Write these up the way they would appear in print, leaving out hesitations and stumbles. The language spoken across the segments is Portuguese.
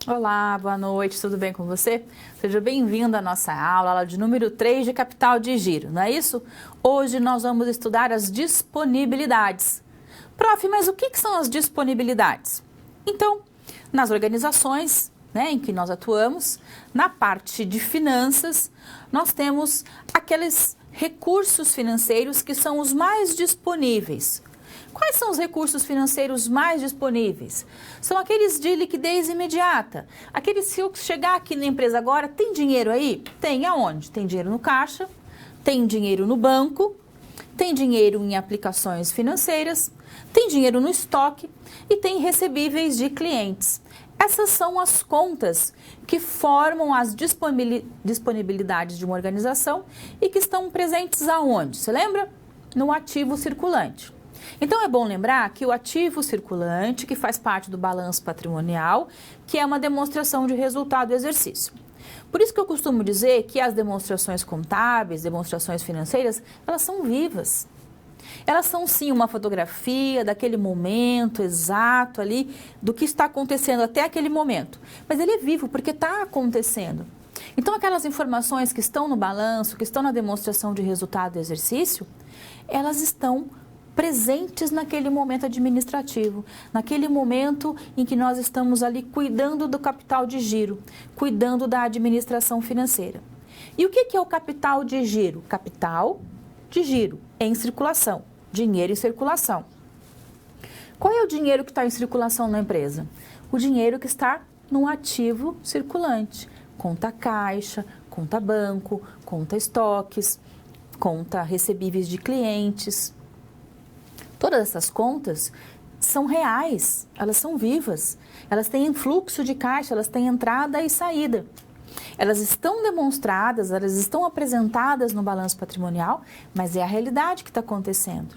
Olá, boa noite, tudo bem com você? Seja bem-vindo à nossa aula de número 3 de capital de giro, não é isso? Hoje nós vamos estudar as disponibilidades. Prof, mas o que são as disponibilidades? Então, nas organizações, em que nós atuamos, na parte de finanças, nós temos aqueles recursos financeiros que são os mais disponíveis. Quais são os recursos financeiros mais disponíveis? São aqueles de liquidez imediata. Aqueles que eu chegar aqui na empresa agora, tem dinheiro aí? Tem aonde? Tem dinheiro no caixa, tem dinheiro no banco, tem dinheiro em aplicações financeiras, tem dinheiro no estoque e tem recebíveis de clientes. Essas são as contas que formam as disponibilidades de uma organização e que estão presentes aonde? Você lembra? No ativo circulante. Então é bom lembrar que o ativo circulante, que faz parte do balanço patrimonial, que é uma demonstração de resultado do exercício. Por isso que eu costumo dizer que as demonstrações contábeis, demonstrações financeiras, elas são vivas. Elas são sim uma fotografia daquele momento exato ali, do que está acontecendo até aquele momento. Mas ele é vivo porque está acontecendo. Então aquelas informações que estão no balanço, que estão na demonstração de resultado do exercício, elas estão presentes naquele momento administrativo, naquele momento em que nós estamos ali cuidando do capital de giro, cuidando da administração financeira. E o que é o capital de giro? Capital de giro em circulação, dinheiro em circulação. Qual é o dinheiro que está em circulação na empresa? O dinheiro que está no ativo circulante, conta caixa, conta banco, conta estoques, conta recebíveis de clientes. Todas essas contas são reais, elas são vivas, elas têm fluxo de caixa, elas têm entrada e saída. Elas estão demonstradas, elas estão apresentadas no balanço patrimonial, mas é a realidade que está acontecendo.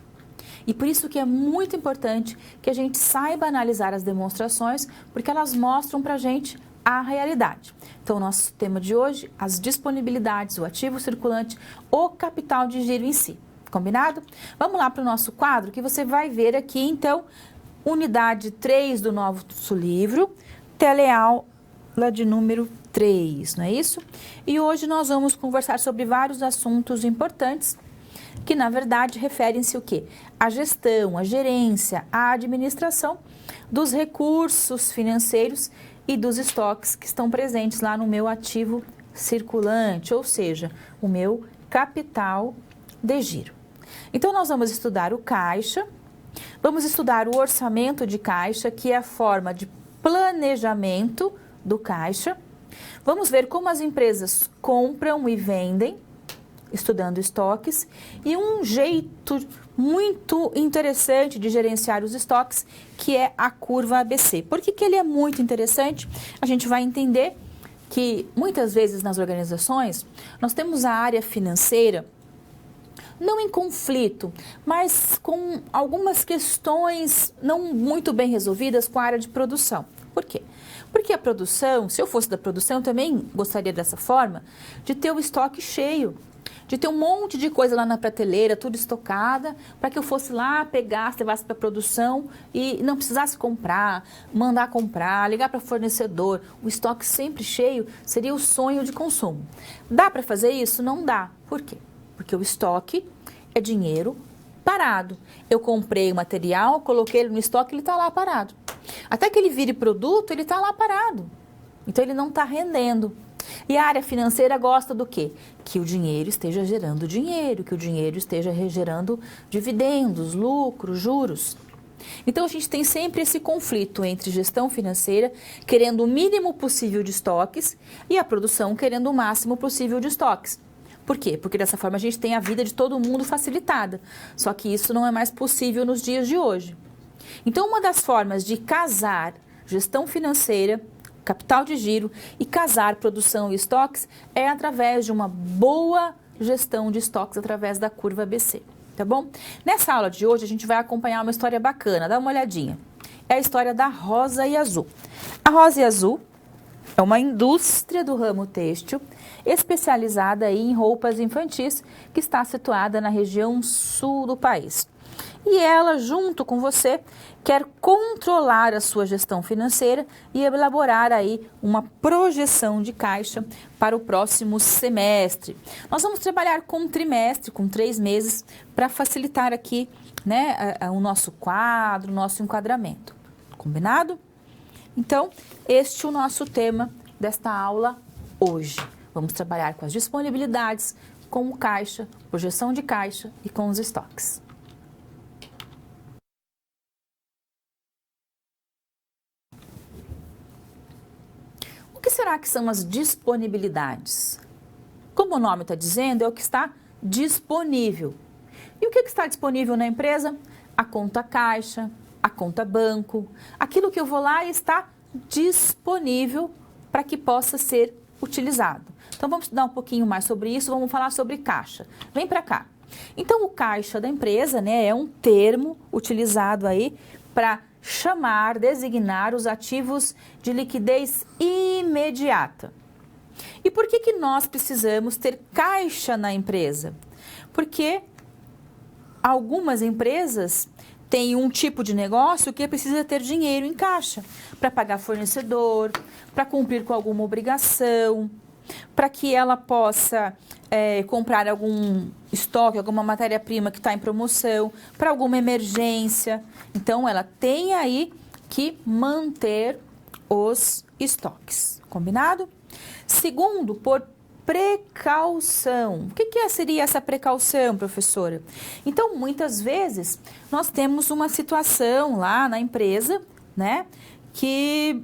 E por isso que é muito importante que a gente saiba analisar as demonstrações, porque elas mostram para a gente a realidade. Então, o nosso tema de hoje, as disponibilidades, o ativo circulante, o capital de giro em si. Combinado? Vamos lá para o nosso quadro, que você vai ver aqui, então, unidade 3 do nosso livro, teleaula de número 3, não é isso? E hoje nós vamos conversar sobre vários assuntos importantes, que na verdade referem-se o quê? A gestão, a gerência, a administração dos recursos financeiros e dos estoques que estão presentes lá no meu ativo circulante, ou seja, o meu capital de giro. Então, nós vamos estudar o caixa, vamos estudar o orçamento de caixa, que é a forma de planejamento do caixa. Vamos ver como as empresas compram e vendem, estudando estoques, e um jeito muito interessante de gerenciar os estoques, que é a curva ABC. Por que ele é muito interessante? A gente vai entender que muitas vezes nas organizações nós temos a área financeira não em conflito, mas com algumas questões não muito bem resolvidas com a área de produção. Por quê? Porque a produção, se eu fosse da produção, eu também gostaria dessa forma, de ter o estoque cheio, de ter um monte de coisa lá na prateleira, tudo estocada, para que eu fosse lá, pegasse, levasse para a produção e não precisasse comprar, mandar comprar, ligar para fornecedor. O estoque sempre cheio seria o sonho de consumo. Dá para fazer isso? Não dá. Por quê? Porque o estoque é dinheiro parado. Eu comprei o material, coloquei ele no estoque, ele está lá parado. Até que ele vire produto, ele está lá parado. Então, ele não está rendendo. E a área financeira gosta do quê? Que o dinheiro esteja gerando dinheiro, que o dinheiro esteja gerando dividendos, lucros, juros. Então, a gente tem sempre esse conflito entre gestão financeira, querendo o mínimo possível de estoques, e a produção querendo o máximo possível de estoques. Por quê? Porque dessa forma a gente tem a vida de todo mundo facilitada. Só que isso não é mais possível nos dias de hoje. Então, uma das formas de casar gestão financeira, capital de giro e casar produção e estoques é através de uma boa gestão de estoques através da curva ABC, tá bom? Nessa aula de hoje a gente vai acompanhar uma história bacana, dá uma olhadinha. É a história da Rosa e Azul. A Rosa e Azul é uma indústria do ramo têxtil especializada em roupas infantis que está situada na região sul do país. E ela, junto com você, quer controlar a sua gestão financeira e elaborar aí uma projeção de caixa para o próximo semestre. Nós vamos trabalhar com um trimestre, com 3 meses, para facilitar aqui, né, o nosso quadro, o nosso enquadramento. Combinado? Então, este é o nosso tema desta aula hoje. Vamos trabalhar com as disponibilidades, com o caixa, projeção de caixa e com os estoques. O que será que são as disponibilidades? Como o nome está dizendo, é o que está disponível. E o que está disponível na empresa? A conta caixa, a conta banco, aquilo que eu vou lá e está disponível para que possa ser utilizado. Então vamos estudar um pouquinho mais sobre isso, vamos falar sobre caixa. Vem para cá. Então o caixa da empresa, né, é um termo utilizado aí para chamar, designar os ativos de liquidez imediata. E por que nós precisamos ter caixa na empresa? Porque algumas empresas têm um tipo de negócio que precisa ter dinheiro em caixa para pagar fornecedor, para cumprir com alguma obrigação, para que ela possa comprar algum estoque, alguma matéria-prima que está em promoção, para alguma emergência. Então, ela tem aí que manter os estoques. Combinado? Segundo, por precaução. O que seria essa precaução, professora? Então, muitas vezes, nós temos uma situação lá na empresa, né, que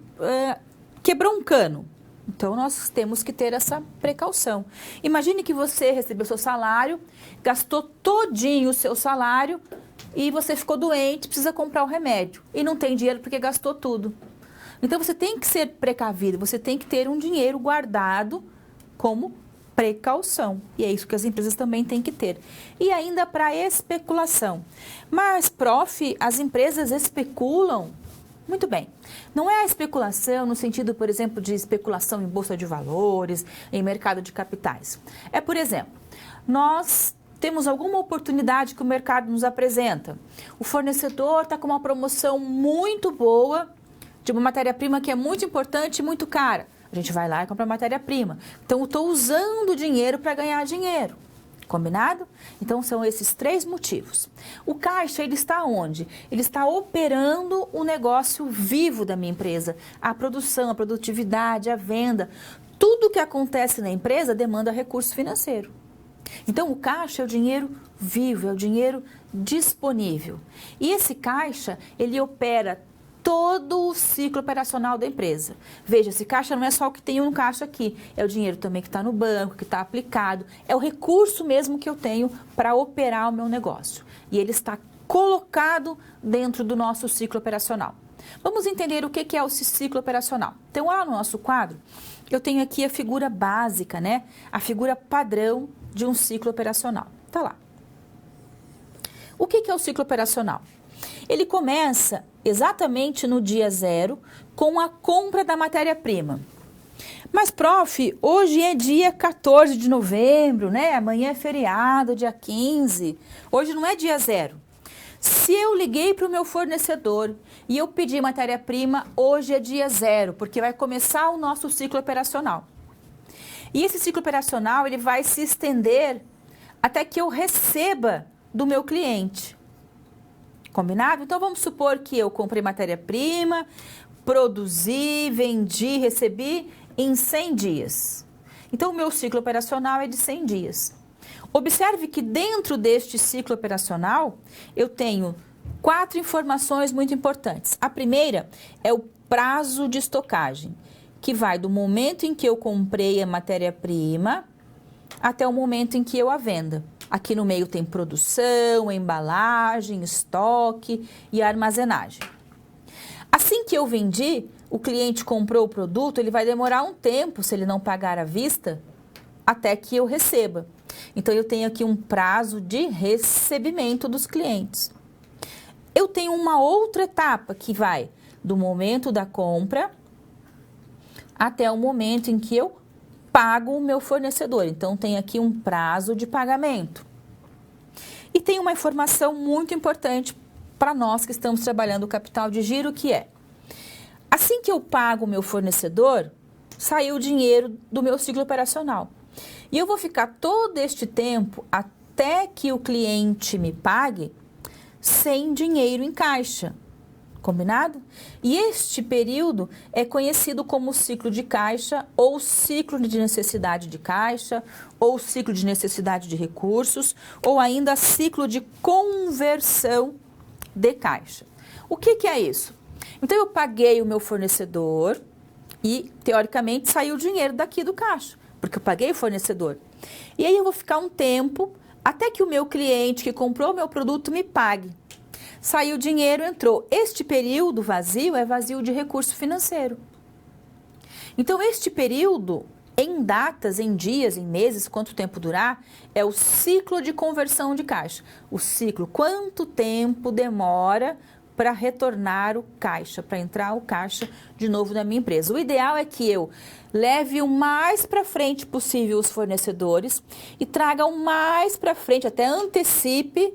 quebrou um cano. Então, nós temos que ter essa precaução. Imagine que você recebeu seu salário, gastou todinho o seu salário e você ficou doente, precisa comprar o remédio e não tem dinheiro porque gastou tudo. Então, você tem que ser precavido, você tem que ter um dinheiro guardado como precaução. E é isso que as empresas também têm que ter. E ainda para especulação. Mas, prof, as empresas especulam? Muito bem. Não é a especulação no sentido, por exemplo, de especulação em bolsa de valores, em mercado de capitais. É, por exemplo, nós temos alguma oportunidade que o mercado nos apresenta. O fornecedor está com uma promoção muito boa de uma matéria-prima que é muito importante e muito cara. A gente vai lá e compra matéria-prima. Então, eu estou usando dinheiro para ganhar dinheiro. Combinado? Então, são esses 3 motivos. O caixa, ele está onde? Ele está operando o negócio vivo da minha empresa. A produção, a produtividade, a venda. Tudo que acontece na empresa demanda recurso financeiro. Então, o caixa é o dinheiro vivo, é o dinheiro disponível. E esse caixa, ele opera todo o ciclo operacional da empresa. Veja, esse caixa não é só o que tem um caixa aqui, é o dinheiro também que está no banco, que está aplicado, é o recurso mesmo que eu tenho para operar o meu negócio. E ele está colocado dentro do nosso ciclo operacional. Vamos entender o que é o ciclo operacional. Então, lá no nosso quadro, eu tenho aqui a figura básica, né? A figura padrão de um ciclo operacional. Tá lá. O que é o ciclo operacional? Ele começa exatamente no dia 0 com a compra da matéria-prima. Mas, prof, hoje é dia 14 de novembro, né? Amanhã é feriado, dia 15. Hoje não é dia 0. Se eu liguei para o meu fornecedor e eu pedi matéria-prima, hoje é dia 0, porque vai começar o nosso ciclo operacional. E esse ciclo operacional, ele vai se estender até que eu receba do meu cliente. Combinado? Então, vamos supor que eu comprei matéria-prima, produzi, vendi, recebi em 100 dias. Então, o meu ciclo operacional é de 100 dias. Observe que dentro deste ciclo operacional, eu tenho 4 informações muito importantes. A primeira é o prazo de estocagem, que vai do momento em que eu comprei a matéria-prima até o momento em que eu a venda. Aqui no meio tem produção, embalagem, estoque e armazenagem. Assim que eu vendi, o cliente comprou o produto, ele vai demorar um tempo, se ele não pagar à vista, até que eu receba. Então, eu tenho aqui um prazo de recebimento dos clientes. Eu tenho uma outra etapa que vai do momento da compra até o momento em que eu pago o meu fornecedor. Então, tem aqui um prazo de pagamento. E tem uma informação muito importante para nós que estamos trabalhando o capital de giro, que é, assim que eu pago o meu fornecedor, saiu o dinheiro do meu ciclo operacional. E eu vou ficar todo este tempo, até que o cliente me pague, sem dinheiro em caixa. Combinado? E este período é conhecido como ciclo de caixa, ou ciclo de necessidade de caixa, ou ciclo de necessidade de recursos, ou ainda ciclo de conversão de caixa. O que é isso? Então, eu paguei o meu fornecedor e, teoricamente, saiu o dinheiro daqui do caixa, porque eu paguei o fornecedor. E aí eu vou ficar um tempo até que o meu cliente que comprou o meu produto me pague. Saiu o dinheiro, entrou. Este período vazio é vazio de recurso financeiro. Então, este período, em datas, em dias, em meses, quanto tempo durar, é o ciclo de conversão de caixa. O ciclo, quanto tempo demora para retornar o caixa, para entrar o caixa de novo na minha empresa. O ideal é que eu leve o mais para frente possível os fornecedores e traga o mais para frente, até antecipe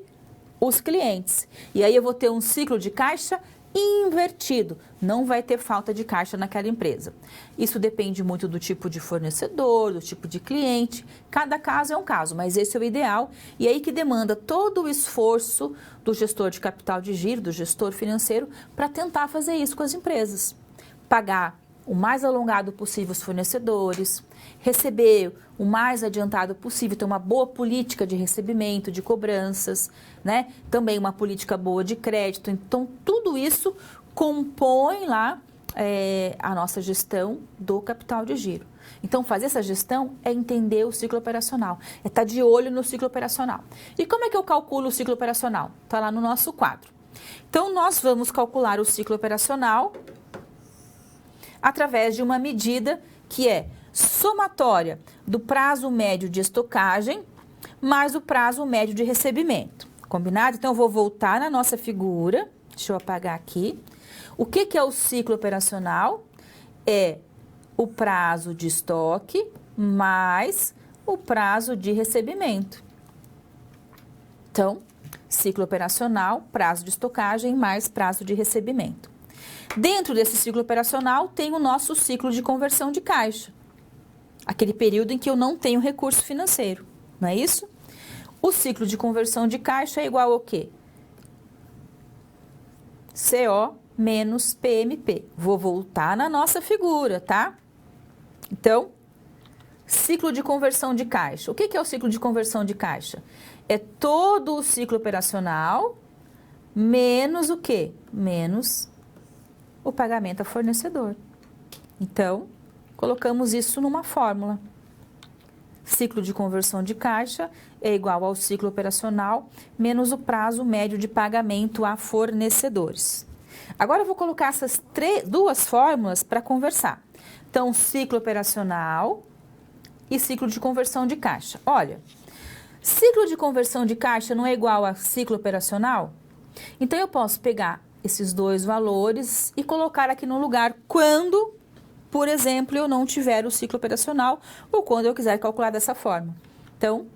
os clientes. E aí eu vou ter um ciclo de caixa invertido. Não vai ter falta de caixa naquela empresa. Isso depende muito do tipo de fornecedor, do tipo de cliente. Cada caso é um caso, mas esse é o ideal. E aí que demanda todo o esforço do gestor de capital de giro, do gestor financeiro, para tentar fazer isso com as empresas. Pagar o mais alongado possível os fornecedores, receber o mais adiantado possível, ter uma boa política de recebimento, de cobranças, né? Também uma política boa de crédito. Então, tudo isso compõe lá a nossa gestão do capital de giro. Então, fazer essa gestão é entender o ciclo operacional, é estar de olho no ciclo operacional. E como é que eu calculo o ciclo operacional? Está lá no nosso quadro. Então, nós vamos calcular o ciclo operacional através de uma medida que é somatória do prazo médio de estocagem mais o prazo médio de recebimento. Combinado? Então, eu vou voltar na nossa figura. Deixa eu apagar aqui. O que é o ciclo operacional? É o prazo de estoque mais o prazo de recebimento. Então, ciclo operacional, prazo de estocagem mais prazo de recebimento. Dentro desse ciclo operacional tem o nosso ciclo de conversão de caixa. Aquele período em que eu não tenho recurso financeiro, não é isso? O ciclo de conversão de caixa é igual ao quê? CO menos PMP. Vou voltar na nossa figura, tá? Então, ciclo de conversão de caixa. O que é o ciclo de conversão de caixa? É todo o ciclo operacional menos o quê? Menos o pagamento a fornecedor. Então, colocamos isso numa fórmula. Ciclo de conversão de caixa é igual ao ciclo operacional menos o prazo médio de pagamento a fornecedores. Agora eu vou colocar essas duas fórmulas para conversar. Então, ciclo operacional e ciclo de conversão de caixa. Olha, ciclo de conversão de caixa não é igual a ciclo operacional? Então, eu posso pegar esses dois valores e colocar aqui no lugar quando, por exemplo, eu não tiver o ciclo operacional ou quando eu quiser calcular dessa forma. Então,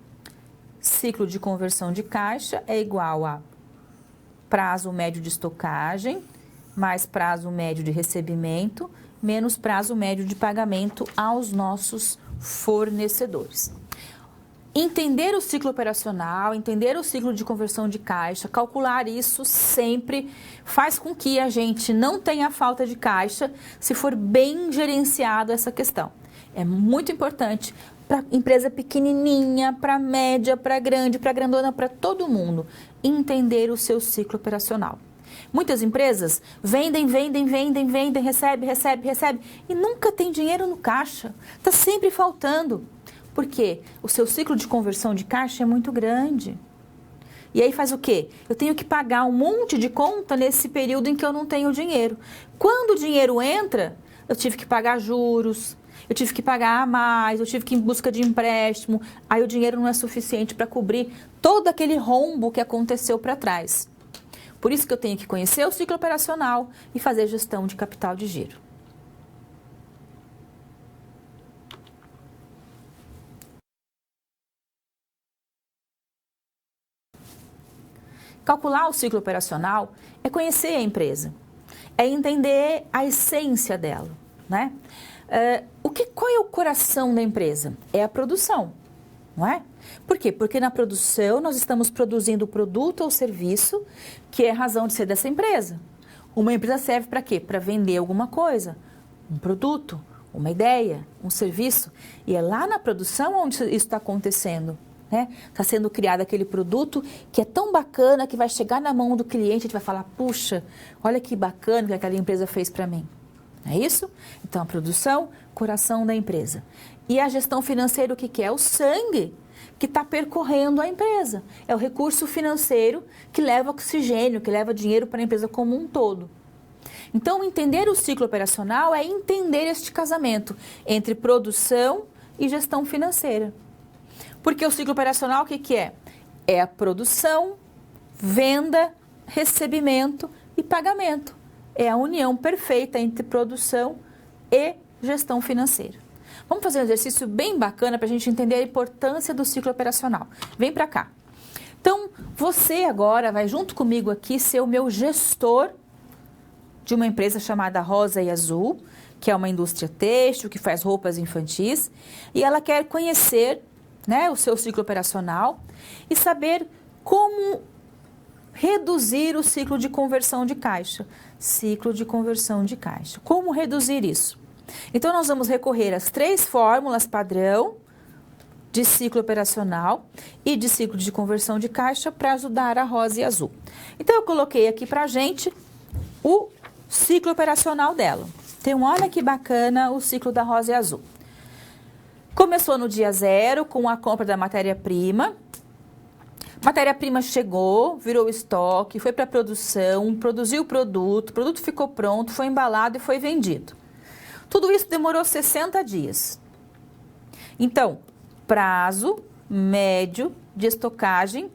ciclo de conversão de caixa é igual a prazo médio de estocagem mais prazo médio de recebimento menos prazo médio de pagamento aos nossos fornecedores. Entender o ciclo operacional, entender o ciclo de conversão de caixa, calcular isso sempre faz com que a gente não tenha falta de caixa se for bem gerenciado essa questão. É muito importante para empresa pequenininha, para média, para grande, para grandona, para todo mundo, entender o seu ciclo operacional. Muitas empresas vendem, recebe e nunca tem dinheiro no caixa, está sempre faltando. Porque o seu ciclo de conversão de caixa é muito grande. E aí faz o quê? Eu tenho que pagar um monte de conta nesse período em que eu não tenho dinheiro. Quando o dinheiro entra, eu tive que pagar juros, eu tive que pagar a mais, eu tive que ir em busca de empréstimo. Aí o dinheiro não é suficiente para cobrir todo aquele rombo que aconteceu para trás. Por isso que eu tenho que conhecer o ciclo operacional e fazer gestão de capital de giro. Calcular o ciclo operacional é conhecer a empresa, é entender a essência dela, né? Qual é o coração da empresa? É a produção, não é? Por quê? Porque na produção nós estamos produzindo o produto ou serviço que é a razão de ser dessa empresa. Uma empresa serve para quê? Para vender alguma coisa, um produto, uma ideia, um serviço. E é lá na produção onde isso está acontecendo. Está sendo criado aquele produto que é tão bacana que vai chegar na mão do cliente e a gente vai falar, puxa, olha que bacana que aquela empresa fez para mim. Não é isso? Então, a produção, coração da empresa. E a gestão financeira, o que é? O sangue que está percorrendo a empresa. É o recurso financeiro que leva oxigênio, que leva dinheiro para a empresa como um todo. Então, entender o ciclo operacional é entender este casamento entre produção e gestão financeira. Porque o ciclo operacional, o que é? É a produção, venda, recebimento e pagamento. É a união perfeita entre produção e gestão financeira. Vamos fazer um exercício bem bacana para a gente entender a importância do ciclo operacional. Vem para cá. Então, você agora vai junto comigo aqui ser o meu gestor de uma empresa chamada Rosa e Azul, que é uma indústria têxtil, que faz roupas infantis, e ela quer conhecer o seu ciclo operacional e saber como reduzir o ciclo de conversão de caixa. Ciclo de conversão de caixa. Como reduzir isso? Então, nós vamos recorrer às 3 fórmulas padrão de ciclo operacional e de ciclo de conversão de caixa para ajudar a Rosa e Azul. Então, eu coloquei aqui para a gente o ciclo operacional dela. Então, olha que bacana o ciclo da Rosa e Azul. Começou no dia 0 com a compra da matéria-prima. Matéria-prima chegou, virou estoque, foi para a produção, produziu o produto ficou pronto, foi embalado e foi vendido. Tudo isso demorou 60 dias. Então, prazo médio de estocagem,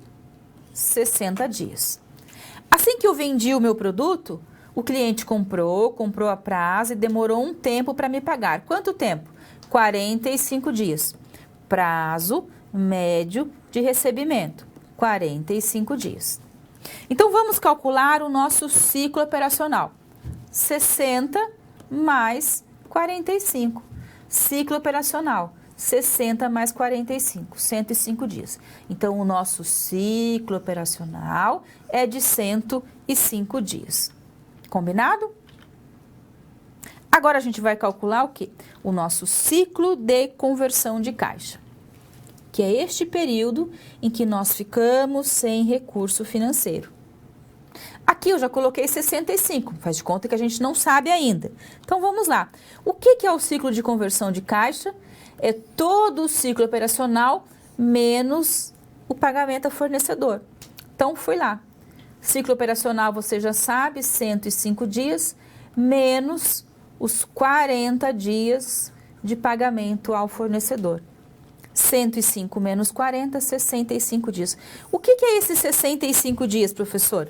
60 dias. Assim que eu vendi o meu produto, o cliente comprou a prazo e demorou um tempo para me pagar. Quanto tempo? 45 dias. Prazo médio de recebimento, 45 dias. Então, vamos calcular o nosso ciclo operacional. 60 mais 45. Ciclo operacional, 60 mais 45, 105 dias. Então, o nosso ciclo operacional é de 105 dias. Combinado? Agora, a gente vai calcular o quê? O nosso ciclo de conversão de caixa, que é este período em que nós ficamos sem recurso financeiro. Aqui eu já coloquei 65, faz de conta que a gente não sabe ainda. Então, vamos lá. O que é o ciclo de conversão de caixa? É todo o ciclo operacional menos o pagamento ao fornecedor. Então, fui lá. Ciclo operacional, você já sabe, 105 dias, menos os 40 dias de pagamento ao fornecedor. 105 menos 40, 65 dias. O que é esses 65 dias, professor?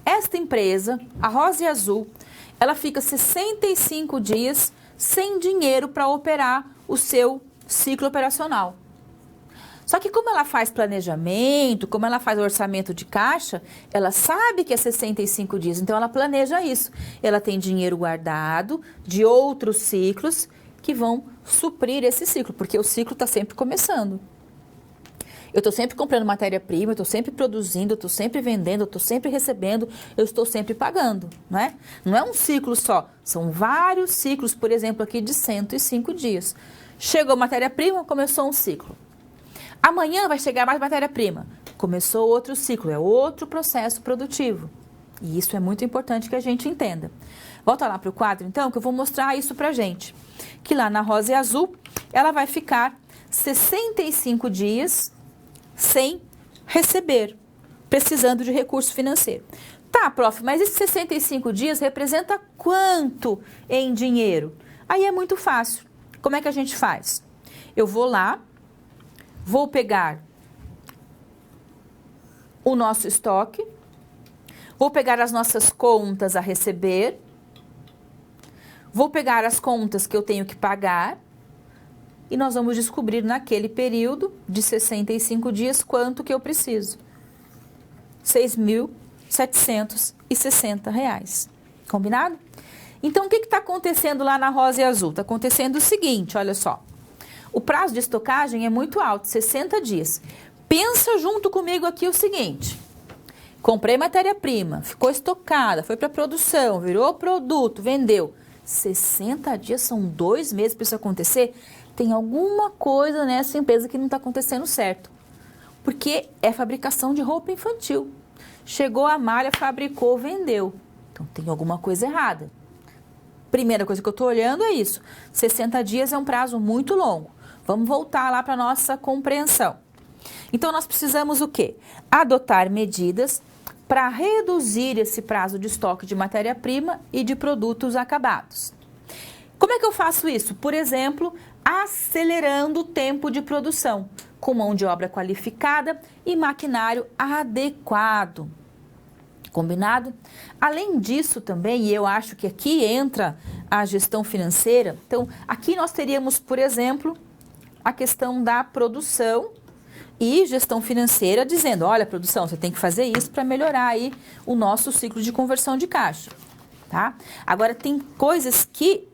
Esta empresa, a Rosa e Azul, ela fica 65 dias sem dinheiro para operar o seu ciclo operacional. Só que como ela faz planejamento, como ela faz orçamento de caixa, ela sabe que é 65 dias, então ela planeja isso. Ela tem dinheiro guardado de outros ciclos que vão suprir esse ciclo, porque o ciclo está sempre começando. Eu estou sempre comprando matéria-prima, eu estou sempre produzindo, eu estou sempre vendendo, eu estou sempre recebendo, eu estou sempre pagando, não é? Não é um ciclo só, são vários ciclos, por exemplo, aqui de 105 dias. Chegou matéria-prima, começou um ciclo. Amanhã vai chegar mais matéria-prima, começou outro ciclo, é outro processo produtivo. E isso é muito importante que a gente entenda. Volta lá para o quadro, então, que eu vou mostrar isso para a gente. Que lá na Rosa e Azul, ela vai ficar 65 dias sem receber, precisando de recurso financeiro. Tá, prof, mas esses 65 dias representa quanto em dinheiro? Aí é muito fácil. Como é que a gente faz? Eu vou lá, vou pegar o nosso estoque, vou pegar as nossas contas a receber, vou pegar as contas que eu tenho que pagar e nós vamos descobrir naquele período de 65 dias quanto que eu preciso. R$ 6.760. Combinado? Então, o que está acontecendo lá na rosa e azul? Está acontecendo o seguinte, olha só. O prazo de estocagem é muito alto, 60 dias. Pensa junto comigo aqui o seguinte. Comprei matéria-prima, ficou estocada, foi para produção, virou produto, vendeu. 60 dias são 2 meses para isso acontecer? Tem alguma coisa nessa empresa que não está acontecendo certo. Porque é fabricação de roupa infantil. Chegou a malha, fabricou, vendeu. Então tem alguma coisa errada. Primeira coisa que eu estou olhando é isso. 60 dias é um prazo muito longo. Vamos voltar lá para a nossa compreensão. Então nós precisamos o quê? Adotar medidas para reduzir esse prazo de estoque de matéria-prima e de produtos acabados. Como é que eu faço isso? Por exemplo, acelerando o tempo de produção, com mão de obra qualificada e maquinário adequado. Combinado? Além disso também, e eu acho que aqui entra a gestão financeira, então aqui nós teríamos, por exemplo, a questão da produção e gestão financeira dizendo, olha, produção, você tem que fazer isso para melhorar aí o nosso ciclo de conversão de caixa, tá? Agora, tem coisas que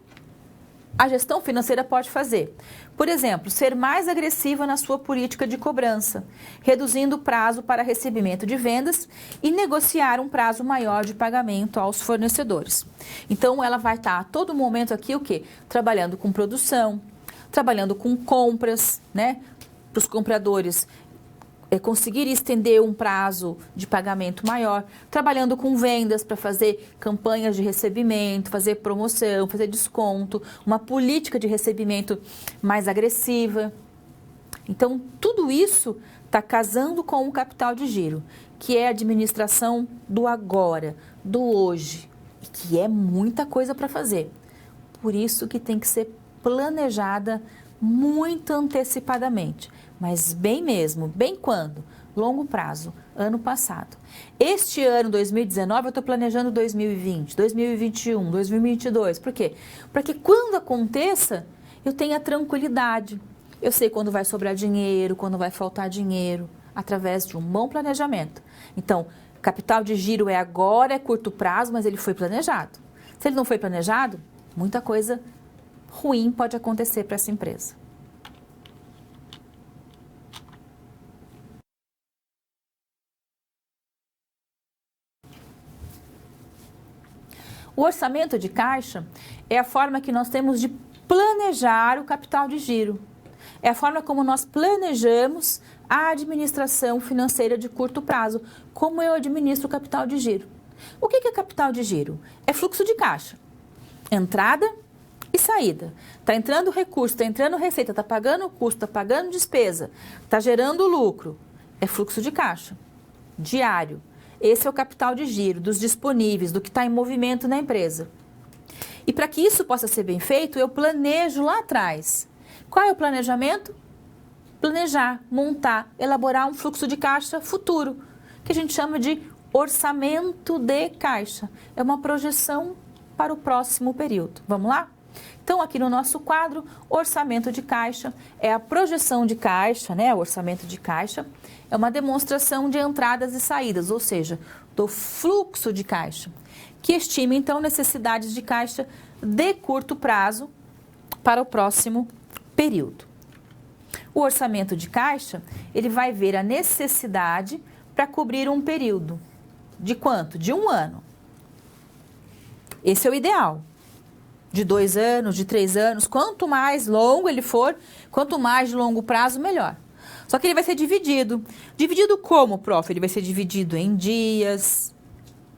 a gestão financeira pode fazer. Por exemplo, ser mais agressiva na sua política de cobrança, reduzindo o prazo para recebimento de vendas e negociar um prazo maior de pagamento aos fornecedores. Então, ela vai estar a todo momento aqui o quê? Trabalhando com produção, trabalhando com compras, né? Para os compradores conseguir estender um prazo de pagamento maior, trabalhando com vendas para fazer campanhas de recebimento, fazer promoção, fazer desconto, uma política de recebimento mais agressiva. Então, tudo isso está casando com o capital de giro, que é a administração do agora, do hoje, e que é muita coisa para fazer. Por isso que tem que ser planejada muito antecipadamente. Mas bem mesmo, bem quando? Longo prazo, ano passado. Este ano, 2019, eu estou planejando 2020, 2021, 2022. Por quê? Para que quando aconteça, eu tenha tranquilidade. Eu sei quando vai sobrar dinheiro, quando vai faltar dinheiro, através de um bom planejamento. Então, capital de giro é agora, é curto prazo, mas ele foi planejado. Se ele não foi planejado, muita coisa ruim pode acontecer para essa empresa. O orçamento de caixa é a forma que nós temos de planejar o capital de giro. É a forma como nós planejamos a administração financeira de curto prazo, como eu administro o capital de giro. O que é capital de giro? É fluxo de caixa. Entrada e saída. Está entrando recurso, está entrando receita, está pagando custo, está pagando despesa, está gerando lucro. É fluxo de caixa. Diário. Esse é o capital de giro, dos disponíveis, do que está em movimento na empresa. E para que isso possa ser bem feito, eu planejo lá atrás. Qual é o planejamento? Planejar, montar, elaborar um fluxo de caixa futuro, que a gente chama de orçamento de caixa. É uma projeção para o próximo período. Vamos lá? Então, aqui no nosso quadro, orçamento de caixa é a projeção de caixa, né? O orçamento de caixa é uma demonstração de entradas e saídas, ou seja, do fluxo de caixa, que estima, então, necessidades de caixa de curto prazo para o próximo período. O orçamento de caixa, ele vai ver a necessidade para cobrir um período. De quanto? De 1 ano. Esse é o ideal. De 2 anos, de 3 anos, quanto mais longo ele for, quanto mais de longo prazo, melhor. Só que ele vai ser dividido. Dividido como, prof? Ele vai ser dividido em dias,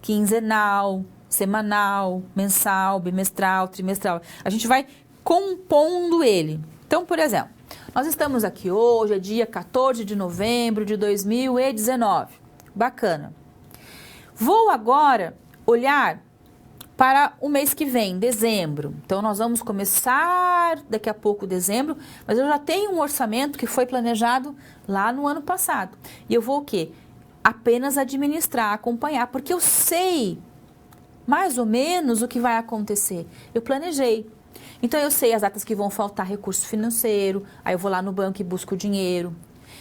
quinzenal, semanal, mensal, bimestral, trimestral. A gente vai compondo ele. Então, por exemplo, nós estamos aqui hoje, é dia 14 de novembro de 2019. Bacana. Vou agora olhar para o mês que vem, dezembro. Então, nós vamos começar daqui a pouco dezembro, mas eu já tenho um orçamento que foi planejado lá no ano passado. E eu vou o quê? Apenas administrar, acompanhar, porque eu sei mais ou menos o que vai acontecer. Eu planejei. Então, eu sei as datas que vão faltar recurso financeiro, aí eu vou lá no banco e busco o dinheiro.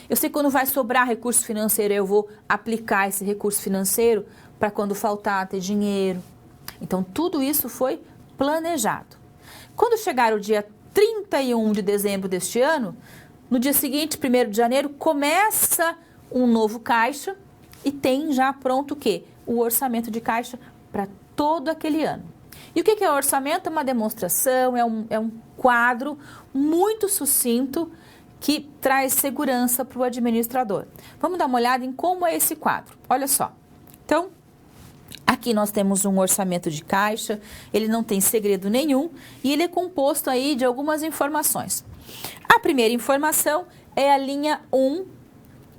Eu sei que quando vai sobrar recurso financeiro, eu vou aplicar esse recurso financeiro para quando faltar ter dinheiro. Então, tudo isso foi planejado. Quando chegar o dia 31 de dezembro deste ano, no dia seguinte, 1º de janeiro, começa um novo caixa e tem já pronto o quê? O orçamento de caixa para todo aquele ano. E o que é o orçamento? É uma demonstração, é um quadro muito sucinto que traz segurança para o administrador. Vamos dar uma olhada em como é esse quadro. Olha só. Então, aqui nós temos um orçamento de caixa, ele não tem segredo nenhum e ele é composto aí de algumas informações. A primeira informação é a linha 1,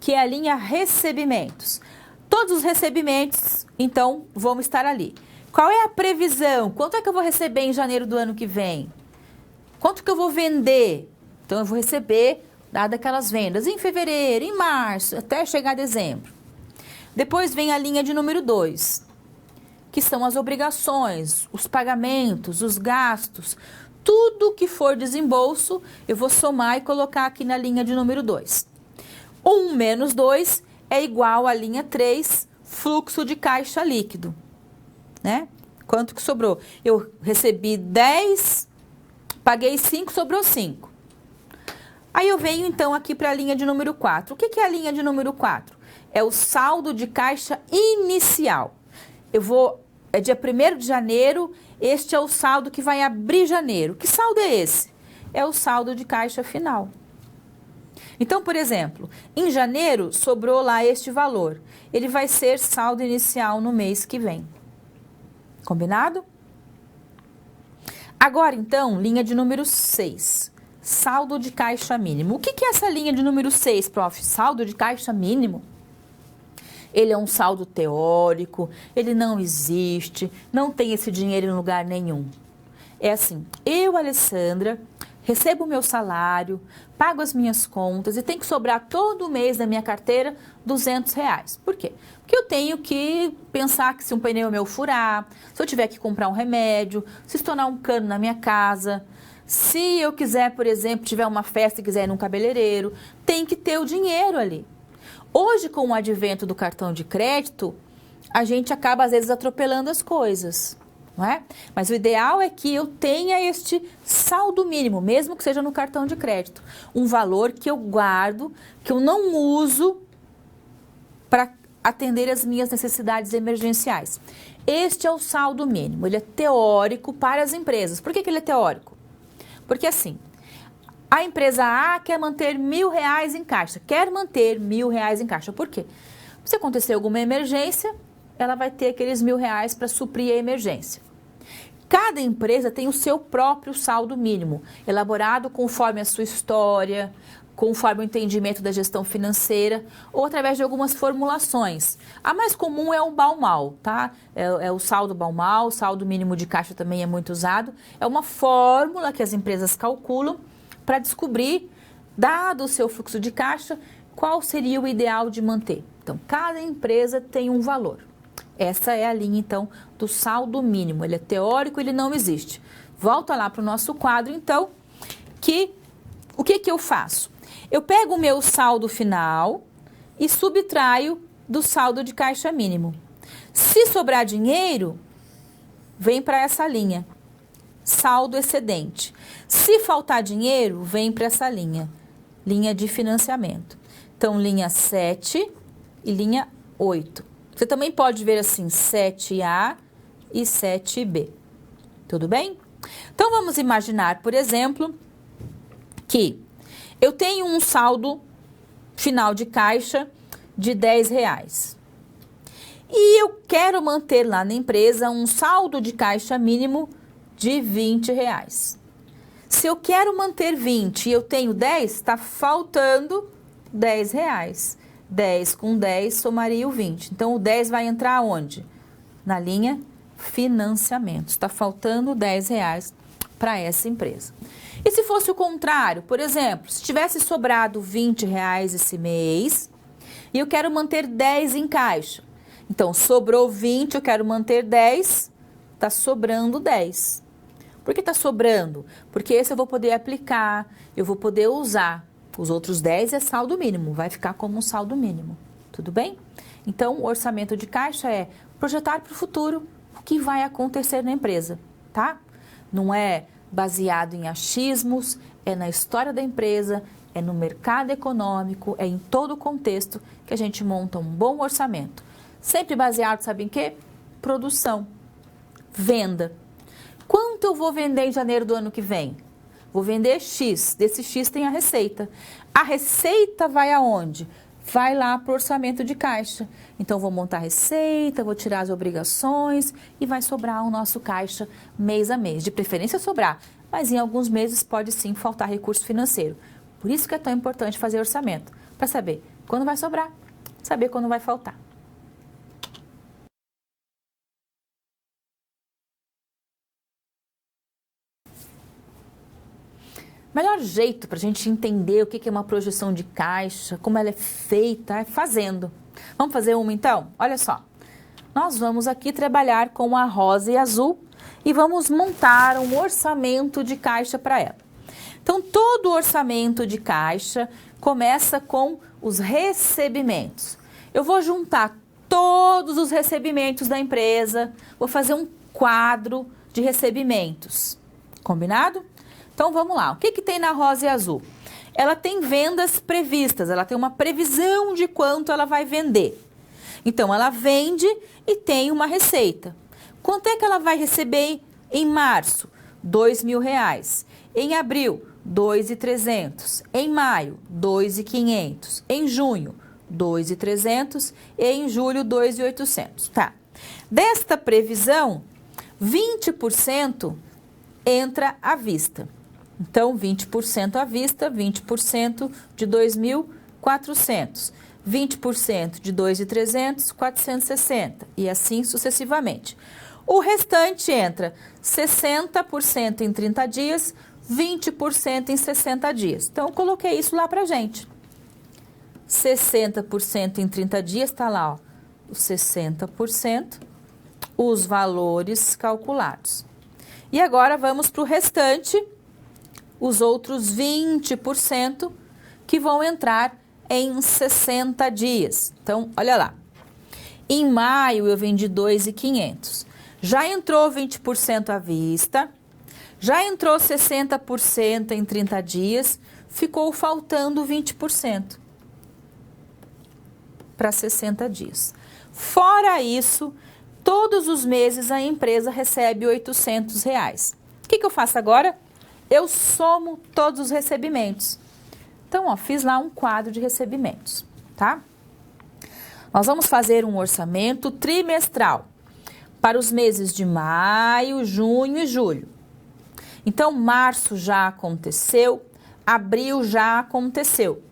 que é a linha recebimentos. Todos os recebimentos, então, vão estar ali. Qual é a previsão? Quanto é que eu vou receber em janeiro do ano que vem? Quanto que eu vou vender? Então, eu vou receber, dadas aquelas vendas, em fevereiro, em março, até chegar a dezembro. Depois vem a linha de número 2, que são as obrigações, os pagamentos, os gastos. Tudo que for desembolso, eu vou somar e colocar aqui na linha de número 2. 1 menos 2 é igual à linha 3, fluxo de caixa líquido. Né? Quanto que sobrou? Eu recebi 10, paguei 5, sobrou 5. Aí eu venho então aqui para a linha de número 4. O que é a linha de número 4? É o saldo de caixa inicial. É dia 1º de janeiro, este é o saldo que vai abrir janeiro. Que saldo é esse? É o saldo de caixa final. Então, por exemplo, em janeiro sobrou lá este valor. Ele vai ser saldo inicial no mês que vem. Combinado? Agora, então, linha de número 6. Saldo de caixa mínimo. O que é essa linha de número 6, prof? Saldo de caixa mínimo? Ele é um saldo teórico, ele não existe, não tem esse dinheiro em lugar nenhum. É assim, eu, Alessandra, recebo o meu salário, pago as minhas contas e tem que sobrar todo mês da minha carteira R$200. Por quê? Porque eu tenho que pensar que se um pneu meu furar, se eu tiver que comprar um remédio, se estourar um cano na minha casa, se eu quiser, por exemplo, tiver uma festa e quiser ir num cabeleireiro, tem que ter o dinheiro ali. Hoje, com o advento do cartão de crédito, a gente acaba, às vezes, atropelando as coisas, não é? Mas o ideal é que eu tenha este saldo mínimo, mesmo que seja no cartão de crédito. Um valor que eu guardo, que eu não uso para atender as minhas necessidades emergenciais. Este é o saldo mínimo, ele é teórico para as empresas. Por que ele é teórico? Porque assim, a empresa A quer manter R$1.000 em caixa, quer manter R$1.000 em caixa. Por quê? Se acontecer alguma emergência, ela vai ter aqueles R$1.000 para suprir a emergência. Cada empresa tem o seu próprio saldo mínimo, elaborado conforme a sua história, conforme o entendimento da gestão financeira ou através de algumas formulações. A mais comum é o Baumol, tá? É o saldo Baumol, o saldo mínimo de caixa também é muito usado. É uma fórmula que as empresas calculam para descobrir, dado o seu fluxo de caixa, qual seria o ideal de manter. Então, cada empresa tem um valor. Essa é a linha, então, do saldo mínimo. Ele é teórico, ele não existe. Volta lá para o nosso quadro, então, o que eu faço? Eu pego o meu saldo final e subtraio do saldo de caixa mínimo. Se sobrar dinheiro, vem para essa linha, saldo excedente. Se faltar dinheiro, vem para essa linha de financiamento. Então, linha 7 e linha 8. Você também pode ver assim, 7A e 7B. Tudo bem? Então, vamos imaginar, por exemplo, que eu tenho um saldo final de caixa de R$10. E eu quero manter lá na empresa um saldo de caixa mínimo de R$20. Se eu quero manter 20 e eu tenho 10, está faltando R$10. 10 com 10 somaria o 20. Então, o 10 vai entrar onde? Na linha financiamento. Está faltando R$10 para essa empresa. E se fosse o contrário, por exemplo, se tivesse sobrado R$20 esse mês e eu quero manter 10 em caixa. Então, sobrou 20, eu quero manter 10, está sobrando 10. Por que está sobrando? Porque esse eu vou poder aplicar, eu vou poder usar. Os outros 10 é saldo mínimo, vai ficar como um saldo mínimo. Tudo bem? Então, o orçamento de caixa é projetar para o futuro o que vai acontecer na empresa, tá? Não é baseado em achismos, é na história da empresa, é no mercado econômico, é em todo o contexto que a gente monta um bom orçamento. Sempre baseado, sabe em quê? Produção, venda. Quanto eu vou vender em janeiro do ano que vem? Vou vender X, desse X tem a receita. A receita vai aonde? Vai lá para o orçamento de caixa. Então, vou montar a receita, vou tirar as obrigações e vai sobrar o nosso caixa mês a mês. De preferência sobrar, mas em alguns meses pode sim faltar recurso financeiro. Por isso que é tão importante fazer orçamento, para saber quando vai sobrar, saber quando vai faltar. O melhor jeito para a gente entender o que é uma projeção de caixa, como ela é feita, é fazendo. Vamos fazer uma então? Olha só, nós vamos aqui trabalhar com a rosa e azul e vamos montar um orçamento de caixa para ela. Então, todo o orçamento de caixa começa com os recebimentos. Eu vou juntar todos os recebimentos da empresa, vou fazer um quadro de recebimentos. Combinado? Então, vamos lá. O que tem na rosa e azul? Ela tem vendas previstas, ela tem uma previsão de quanto ela vai vender. Então, ela vende e tem uma receita. Quanto é que ela vai receber em março? R$2.000. Em abril, 2.300. Em maio, 2.500. Em junho, 2.300. E em julho, 2.800. Tá. Desta previsão, 20% entra à vista. Então, 20% à vista, 20% de 2.400, 20% de 2.300, 460 e assim sucessivamente. O restante entra 60% em 30 dias, 20% em 60 dias. Então, eu coloquei isso lá pra gente. 60% em 30 dias, tá lá, ó, os 60%, os valores calculados. E agora vamos para o restante, os outros 20% que vão entrar em 60 dias. Então, olha lá. Em maio eu vendi 2.500. Já entrou 20% à vista, já entrou 60% em 30 dias, ficou faltando 20% para 60 dias. Fora isso, todos os meses a empresa recebe R$800. O que eu faço agora? Eu somo todos os recebimentos. Então, ó, fiz lá um quadro de recebimentos, tá? Nós vamos fazer um orçamento trimestral para os meses de maio, junho e julho. Então, março já aconteceu, abril já aconteceu.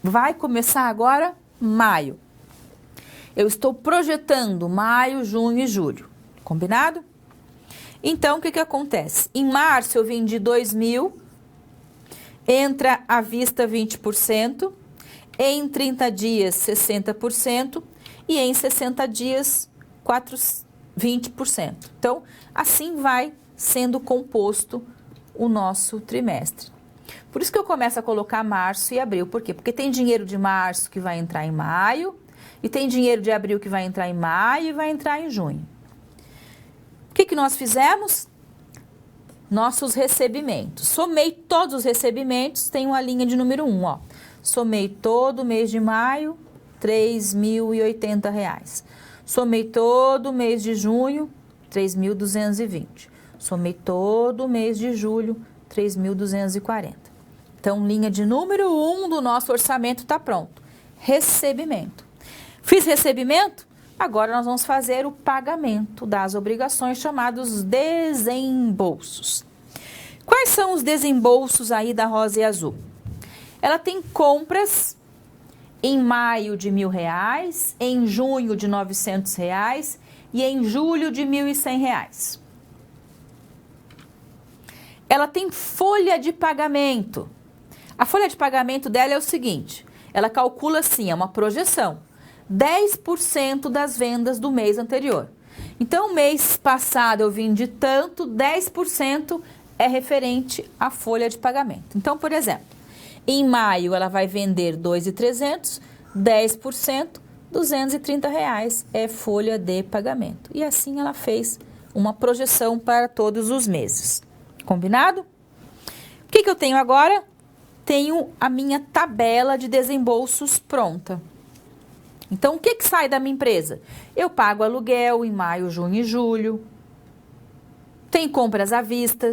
Vai começar agora maio. Eu estou projetando maio, junho e julho. Combinado? Então, o que acontece? Em março eu vendi 2.000, entra à vista 20%, em 30 dias 60% e em 60 dias 20%. Então, assim vai sendo composto o nosso trimestre. Por isso que eu começo a colocar março e abril. Por quê? Porque tem dinheiro de março que vai entrar em maio e tem dinheiro de abril que vai entrar em maio e vai entrar em junho. O que nós fizemos? Nossos recebimentos. Somei todos os recebimentos, tem uma linha de número 1, ó. Somei todo o mês de maio, R$3.080. Somei todo o mês de junho, 3.220. Somei todo o mês de julho, 3.240. Então, linha de número 1 do nosso orçamento está pronto. Recebimento. Fiz recebimento? Agora nós vamos fazer o pagamento das obrigações, chamados desembolsos. Quais são os desembolsos aí da rosa e azul? Ela tem compras em maio de R$1.000, em junho de R$900 e em julho de R$1.100. Ela tem folha de pagamento. A folha de pagamento dela é o seguinte, ela calcula assim, é uma projeção, 10% das vendas do mês anterior. Então, mês passado eu vendi tanto, 10% é referente à folha de pagamento. Então, por exemplo, Em maio, ela vai vender 2.300, 10%, R$230 é folha de pagamento. E assim ela fez uma projeção para todos os meses. Combinado? O que eu tenho agora? Tenho a minha tabela de desembolsos pronta. Então, o que sai da minha empresa? Eu pago aluguel em maio, junho e julho. Tem compras à vista.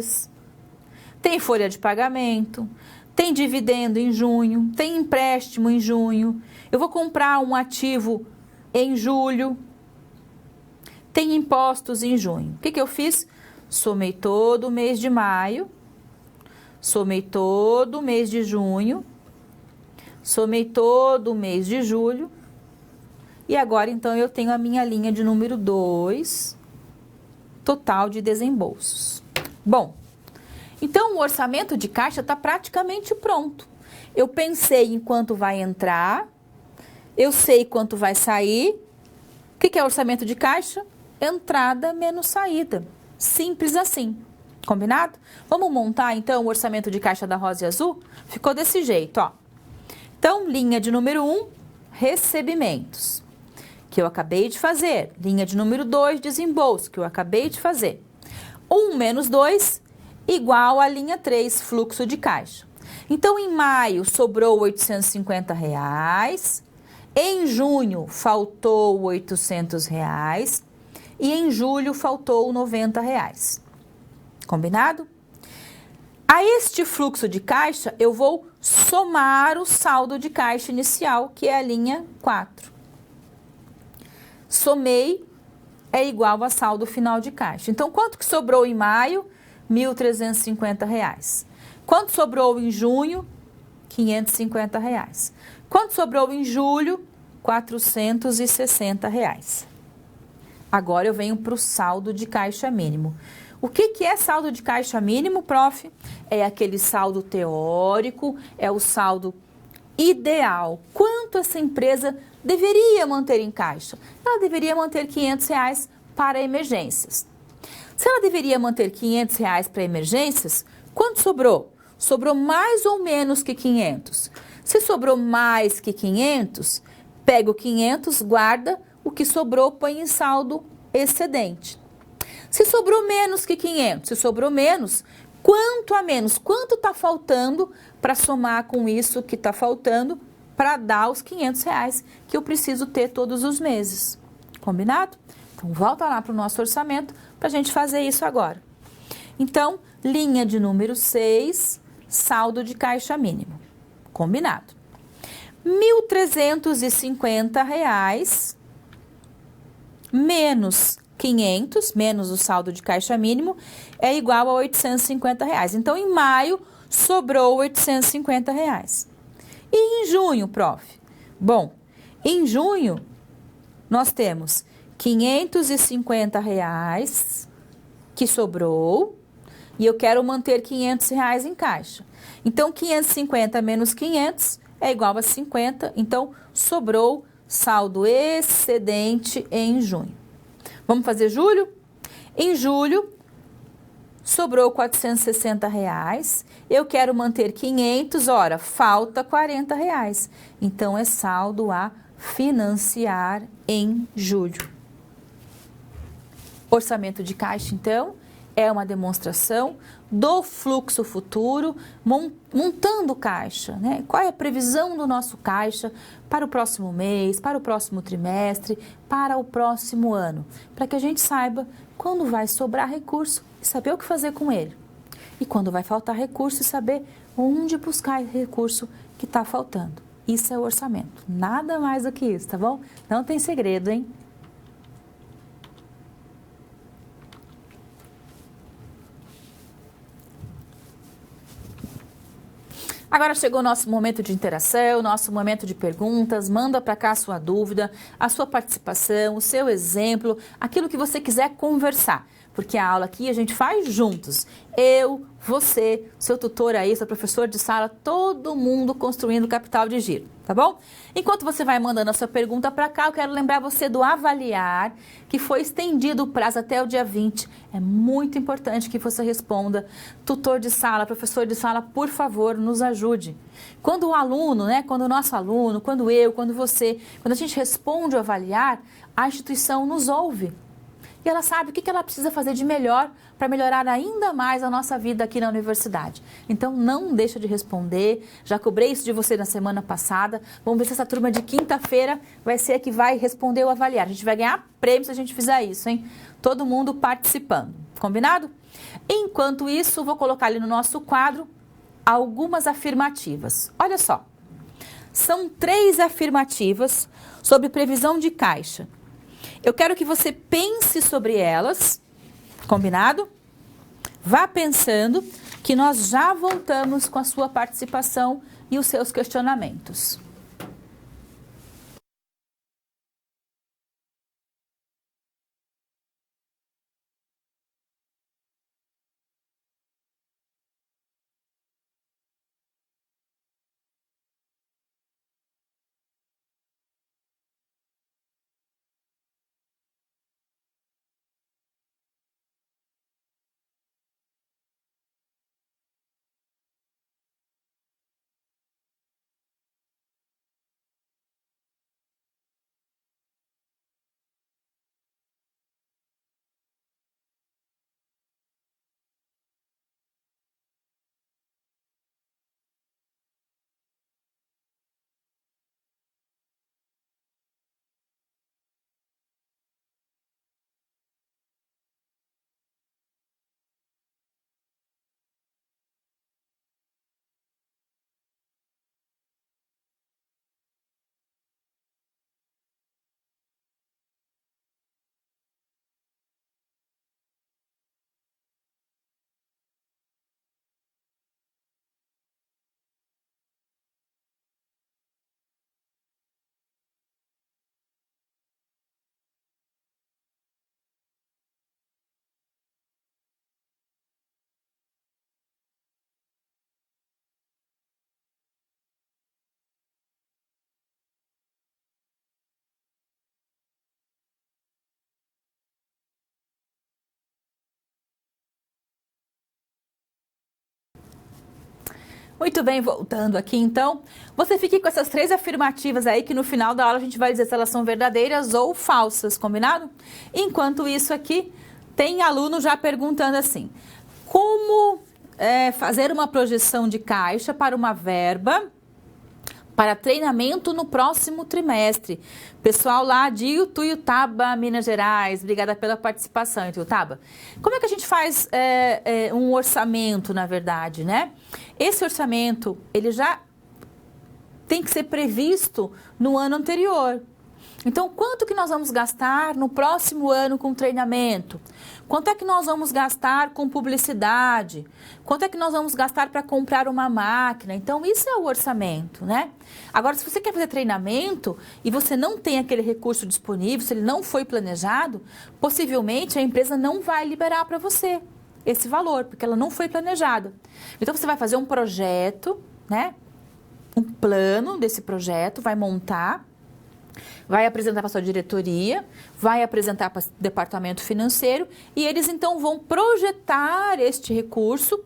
Tem folha de pagamento. Tem dividendo em junho. Tem empréstimo em junho. Eu vou comprar um ativo em julho. Tem impostos em junho. O que eu fiz? Somei todo o mês de maio. Somei todo o mês de junho. Somei todo o mês de julho. E agora, então, eu tenho a minha linha de número 2, total de desembolsos. Bom, então o orçamento de caixa está praticamente pronto. Eu pensei em quanto vai entrar, eu sei quanto vai sair. O que é orçamento de caixa? Entrada menos saída. Simples assim. Combinado? Vamos montar, então, o orçamento de caixa da Rosa e Azul? Ficou desse jeito, ó. Então, linha de número 1, recebimentos, que eu acabei de fazer. Linha de número 2, desembolso, que eu acabei de fazer. 1 menos 2, igual a linha 3, fluxo de caixa. Então, em maio, sobrou R$850. Em junho, faltou R$800. E em julho, faltou R$90. Combinado? A este fluxo de caixa, eu vou somar o saldo de caixa inicial, que é a linha 4. Somei é igual a saldo final de caixa. Então, quanto que sobrou em maio? R$1.350. Quanto sobrou em junho? R$550. Quanto sobrou em julho? R$460. Agora eu venho para o saldo de caixa mínimo. O que é saldo de caixa mínimo, prof? É aquele saldo teórico, é o saldo ideal. Quanto essa empresa deveria manter em caixa? Ela deveria manter R$500 para emergências. Se ela deveria manter R$500 para emergências, quanto sobrou? Sobrou mais ou menos que 500. Se sobrou mais que 500, pega o 500, guarda, o que sobrou põe em saldo excedente. Se sobrou menos que 500, se sobrou menos, quanto a menos? Quanto está faltando para somar com isso que está faltando para dar os R$500 que eu preciso ter todos os meses? Combinado? Então, volta lá para o nosso orçamento para a gente fazer isso agora. Então, linha de número 6, saldo de caixa mínimo. Combinado. R$1.350 menos 500, menos o saldo de caixa mínimo, é igual a R$850. Então, em maio, sobrou R$850. E em junho, prof? Bom, em junho, nós temos R$550 que sobrou e eu quero manter R$500 em caixa. Então, 550 menos 500 é igual a 50. Então, sobrou saldo excedente em junho. Vamos fazer julho? Em julho, sobrou R$460. Eu quero manter 500, ora, falta R$40. Então, é saldo a financiar em julho. Orçamento de caixa, então, é uma demonstração do fluxo futuro, montando caixa, né? Qual é a previsão do nosso caixa para o próximo mês, para o próximo trimestre, para o próximo ano, para que a gente saiba quando vai sobrar recurso e saber o que fazer com ele. E quando vai faltar recurso e saber onde buscar esse recurso que está faltando. Isso é o orçamento, nada mais do que isso, tá bom? Não tem segredo, hein? Agora chegou o nosso momento de interação, nosso momento de perguntas. Manda para cá a sua dúvida, a sua participação, o seu exemplo, aquilo que você quiser conversar. porque a aula aqui a gente faz juntos. Eu, você, seu tutor aí, seu professor de sala, todo mundo construindo capital de giro, tá bom? Enquanto você vai mandando a sua pergunta para cá, eu quero lembrar você do avaliar, que foi estendido o prazo até o dia 20. É muito importante que você responda. Tutor de sala, professor de sala, por favor, nos ajude. Quando o aluno, né, quando o nosso aluno, quando eu, quando você, quando a gente responde o avaliar, a instituição nos ouve. E ela sabe o que ela precisa fazer de melhor para melhorar ainda mais a nossa vida aqui na universidade. Então, não deixa de responder. Já cobrei isso de você na semana passada. Vamos ver se essa turma de quinta-feira vai ser a que vai responder o avaliar. A gente vai ganhar prêmio se a gente fizer isso, hein? Todo mundo participando. Combinado? Enquanto isso, vou colocar ali no nosso quadro algumas afirmativas. Olha só. São 3 afirmativas sobre previsão de caixa. Eu quero que você pense sobre elas, combinado? Vá pensando que nós já voltamos com a sua participação e os seus questionamentos. Muito bem, voltando aqui então, você fique com essas 3 afirmativas aí que no final da aula a gente vai dizer se elas são verdadeiras ou falsas, combinado? Enquanto isso aqui, tem aluno já perguntando assim, como fazer uma projeção de caixa para uma verba para treinamento no próximo trimestre? Pessoal lá de Ituiutaba, Minas Gerais, obrigada pela participação, Ituiutaba. Como é que a gente faz um orçamento, na verdade, né? Esse orçamento, ele já tem que ser previsto no ano anterior. Então, quanto que nós vamos gastar no próximo ano com treinamento? Quanto é que nós vamos gastar com publicidade? Quanto é que nós vamos gastar para comprar uma máquina? Então, isso é o orçamento, né? Agora, se você quer fazer treinamento e você não tem aquele recurso disponível, se ele não foi planejado, possivelmente a empresa não vai liberar para você esse valor, porque ela não foi planejada. Então, você vai fazer um projeto, né? Um plano desse projeto, vai montar, vai apresentar para a sua diretoria, vai apresentar para o departamento financeiro e eles então vão projetar este recurso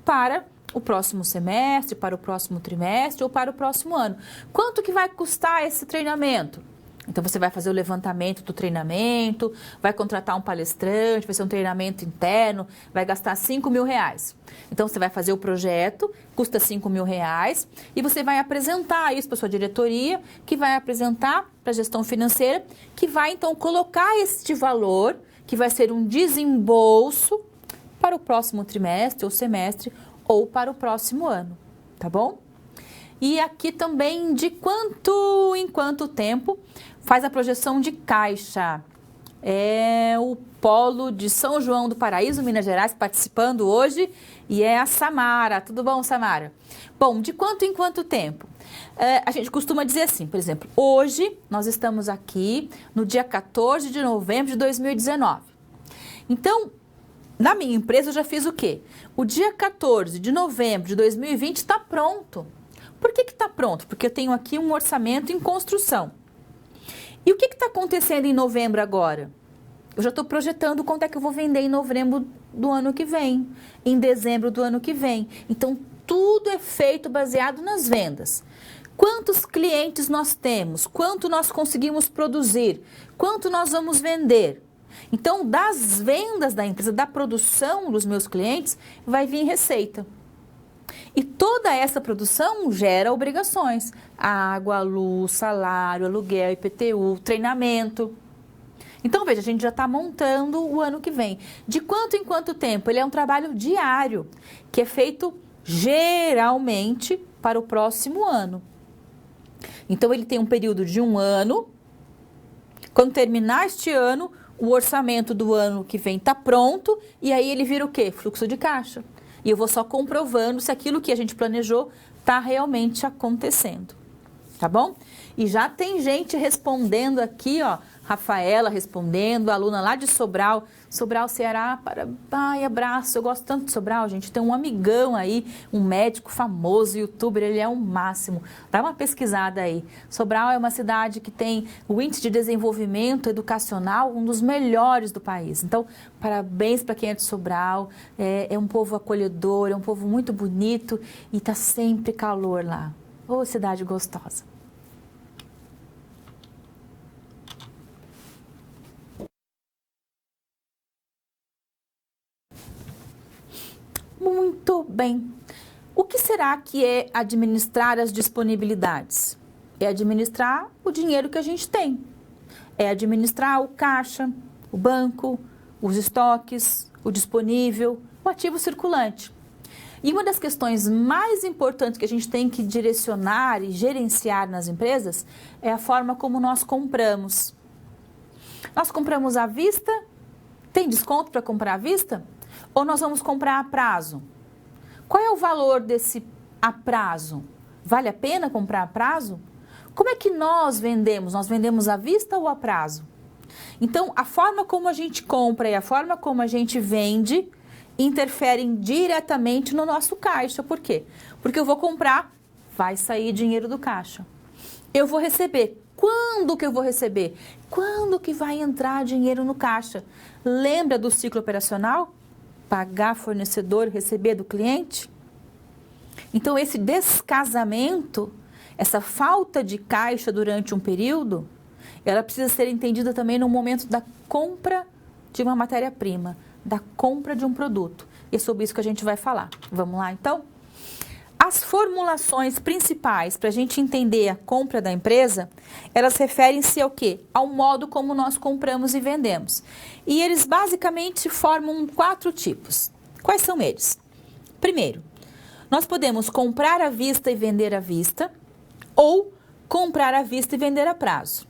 para o próximo semestre, para o próximo trimestre ou para o próximo ano. Quanto que vai custar esse treinamento? Então, você vai fazer o levantamento do treinamento, vai contratar um palestrante, vai ser um treinamento interno, vai gastar R$5.000. Então, você vai fazer o projeto, custa R$5.000, e você vai apresentar isso para a sua diretoria, que vai apresentar para a gestão financeira, que vai, então, colocar este valor, que vai ser um desembolso para o próximo trimestre ou semestre, ou para o próximo ano, tá bom? E aqui também de quanto em quanto tempo faz a projeção de caixa. É o Polo de São João do Paraíso, Minas Gerais, participando hoje. E é a Samara. Tudo bom, Samara? Bom, de quanto em quanto tempo? A gente costuma dizer assim, por exemplo, hoje nós estamos aqui no dia 14 de novembro de 2019. Então, Na minha empresa eu já fiz o quê? O dia 14 de novembro de 2020 está pronto. Por que está pronto? Porque eu tenho aqui um orçamento em construção. E o que está acontecendo em novembro agora? Eu já estou projetando quanto é que eu vou vender em novembro do ano que vem, em dezembro do ano que vem. Então, tudo é feito baseado nas vendas. Quantos clientes nós temos? Quanto nós conseguimos produzir? Quanto nós vamos vender? Então, das vendas da empresa, da produção dos meus clientes, vai vir receita. E toda essa produção gera obrigações. Água, luz, salário, aluguel, IPTU, treinamento. Então, veja, a gente já está montando o ano que vem. De quanto em quanto tempo? Ele é um trabalho diário, que é feito geralmente para o próximo ano. Então, ele tem um período de um ano. Quando terminar este ano, o orçamento do ano que vem está pronto. E aí ele vira o quê? Fluxo de caixa. E eu vou só comprovando se aquilo que a gente planejou está realmente acontecendo. Tá bom? E já tem gente respondendo aqui, ó. Rafaela respondendo, aluna lá de Sobral, Sobral, Ceará, ai, abraço, eu gosto tanto de Sobral, gente, tem um amigão aí, um médico famoso, youtuber, ele é o máximo, dá uma pesquisada aí. Sobral é uma cidade que tem o índice de desenvolvimento educacional, um dos melhores do país, então, parabéns para quem é de Sobral, é um povo acolhedor, é um povo muito bonito e tá sempre calor lá, ô cidade gostosa. Muito bem. O que será que é administrar as disponibilidades? É administrar o dinheiro que a gente tem. É administrar o caixa, o banco, os estoques, o disponível, o ativo circulante. E uma das questões mais importantes que a gente tem que direcionar e gerenciar nas empresas é a forma como nós compramos. Nós compramos à vista? Tem desconto para comprar à vista? Ou nós vamos comprar a prazo? Qual é o valor desse a prazo? Vale a pena comprar a prazo? Como é que nós vendemos? Nós vendemos à vista ou a prazo? Então, a forma como a gente compra e a forma como a gente vende interferem diretamente no nosso caixa. Por quê? Porque eu vou comprar, vai sair dinheiro do caixa. Eu vou receber. Quando que eu vou receber? Quando que vai entrar dinheiro no caixa? Lembra do ciclo operacional? Pagar fornecedor, receber do cliente? Então, esse descasamento, essa falta de caixa durante um período, ela precisa ser entendida também no momento da compra de uma matéria-prima, da compra de um produto. E é sobre isso que a gente vai falar. Vamos lá, então? As formulações principais para a gente entender a compra da empresa, elas referem-se ao quê? Ao modo como nós compramos e vendemos. E eles basicamente formam 4 tipos. Quais são eles? Primeiro, nós podemos comprar à vista e vender à vista, ou comprar à vista e vender a prazo.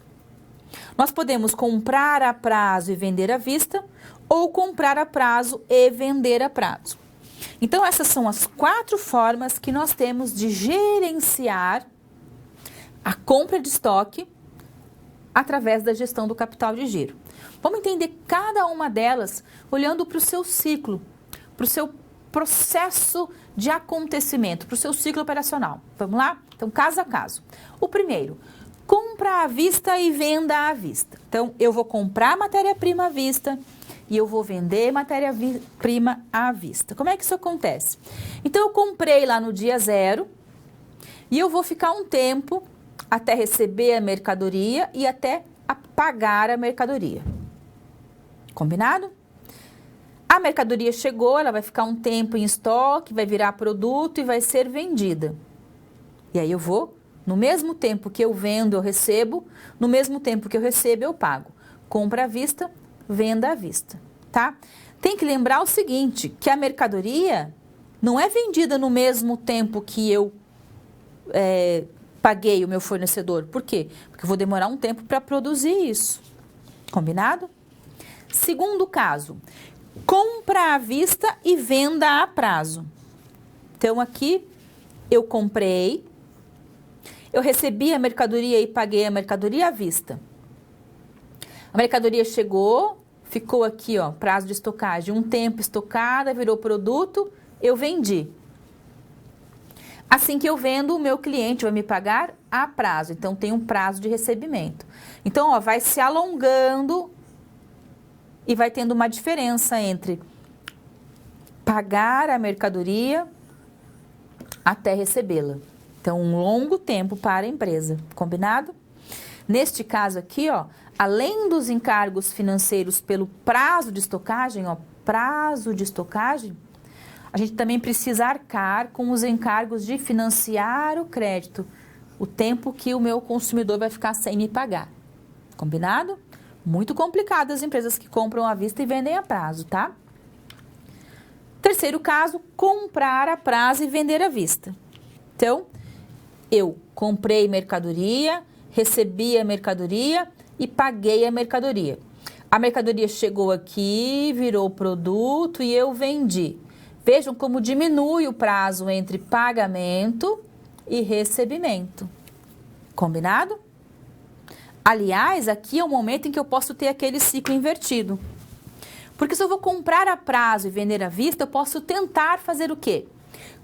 Nós podemos comprar a prazo e vender à vista, ou comprar a prazo e vender a prazo. Então, essas são as 4 formas que nós temos de gerenciar a compra de estoque através da gestão do capital de giro. Vamos entender cada uma delas olhando para o seu ciclo, para o seu processo de acontecimento, para o seu ciclo operacional. Vamos lá? Então, caso a caso. O primeiro, compra à vista e venda à vista. Então, eu vou comprar matéria-prima à vista e eu vou vender matéria-prima à vista. Como é que isso acontece? Então, eu comprei lá no dia 0 e eu vou ficar um tempo até receber a mercadoria e até pagar a mercadoria. Combinado? A mercadoria chegou, ela vai ficar um tempo em estoque, vai virar produto e vai ser vendida. E aí eu vou, no mesmo tempo que eu vendo, eu recebo, no mesmo tempo que eu recebo, eu pago. Compra à vista, venda à vista, tá? Tem que lembrar o seguinte, que a mercadoria não é vendida no mesmo tempo que eu paguei o meu fornecedor. Por quê? Porque eu vou demorar um tempo para produzir isso. Combinado? Segundo caso, compra à vista e venda a prazo. Então, aqui eu comprei, eu recebi a mercadoria e paguei a mercadoria à vista. A mercadoria chegou, ficou aqui, ó, prazo de estocagem, um tempo estocada, virou produto, eu vendi. Assim que eu vendo, o meu cliente vai me pagar a prazo. Então, tem um prazo de recebimento. Então, ó, vai se alongando e vai tendo uma diferença entre pagar a mercadoria até recebê-la. Então, um longo tempo para a empresa. Combinado? Neste caso aqui, ó, além dos encargos financeiros pelo prazo de estocagem, ó, prazo de estocagem, a gente também precisa arcar com os encargos de financiar o crédito, o tempo que o meu consumidor vai ficar sem me pagar. Combinado? Muito complicado as empresas que compram à vista e vendem a prazo, tá? Terceiro caso, comprar a prazo e vender à vista. Então, eu comprei mercadoria, recebi a mercadoria e paguei a mercadoria. A mercadoria chegou aqui, virou produto e eu vendi. Vejam como diminui o prazo entre pagamento e recebimento. Combinado? Aliás, aqui é o momento em que eu posso ter aquele ciclo invertido. Porque se eu vou comprar a prazo e vender à vista, eu posso tentar fazer o quê?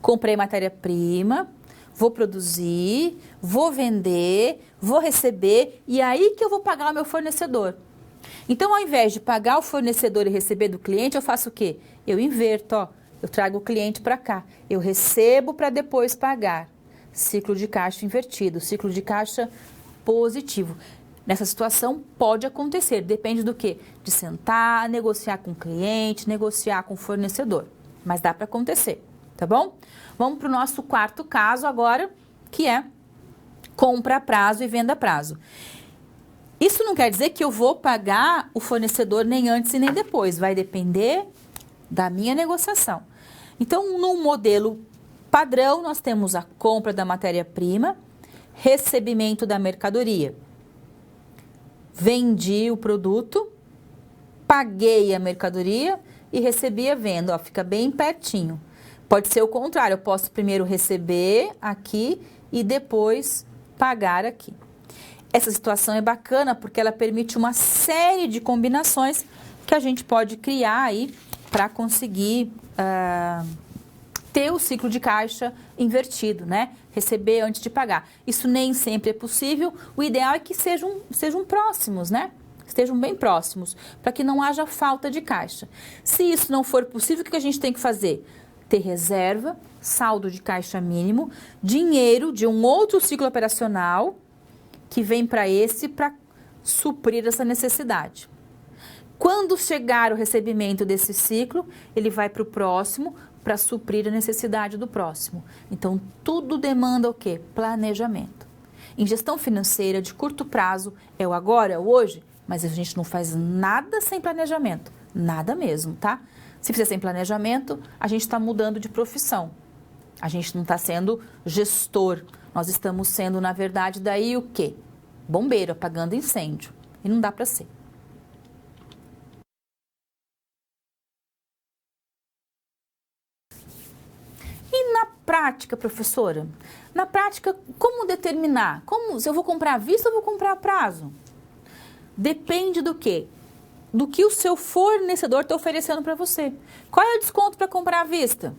Comprei matéria-prima, vou produzir, vou vender, vou receber e aí que eu vou pagar o meu fornecedor. Então, ao invés de pagar o fornecedor e receber do cliente, eu faço o quê? Eu inverto, ó. Eu trago o cliente para cá. Eu recebo para depois pagar. Ciclo de caixa invertido, ciclo de caixa positivo. Nessa situação pode acontecer, depende do quê? De sentar, negociar com o cliente, negociar com o fornecedor. Mas dá para acontecer, tá bom? Vamos para o nosso quarto caso agora, que é compra a prazo e venda a prazo. Isso não quer dizer que eu vou pagar o fornecedor nem antes e nem depois. Vai depender da minha negociação. Então, no modelo padrão, nós temos a compra da matéria-prima, recebimento da mercadoria. Vendi o produto, paguei a mercadoria e recebi a venda. Ó, fica bem pertinho. Pode ser o contrário, eu posso primeiro receber aqui e depois pagar aqui. Essa situação é bacana porque ela permite uma série de combinações que a gente pode criar aí para conseguir ter o ciclo de caixa invertido, né? Receber antes de pagar. Isso nem sempre é possível. O ideal é que sejam próximos, né? Estejam bem próximos, para que não haja falta de caixa. Se isso não for possível, o que a gente tem que fazer? Ter reserva, saldo de caixa mínimo, dinheiro de um outro ciclo operacional que vem para suprir essa necessidade. Quando chegar o recebimento desse ciclo, ele vai para o próximo para suprir a necessidade do próximo. Então, tudo demanda o quê? Planejamento. Em gestão financeira de curto prazo, é o agora, é o hoje, mas a gente não faz nada sem planejamento. Nada mesmo, tá? Se fizer sem planejamento, a gente está mudando de profissão. A gente não está sendo gestor. Nós estamos sendo, na verdade, daí o quê? Bombeiro, apagando incêndio. E não dá para ser. E na prática, professora? Na prática, como determinar? Se eu vou comprar à vista ou vou comprar a prazo? Depende do quê? Do que o seu fornecedor está oferecendo para você. Qual é o desconto para comprar à vista?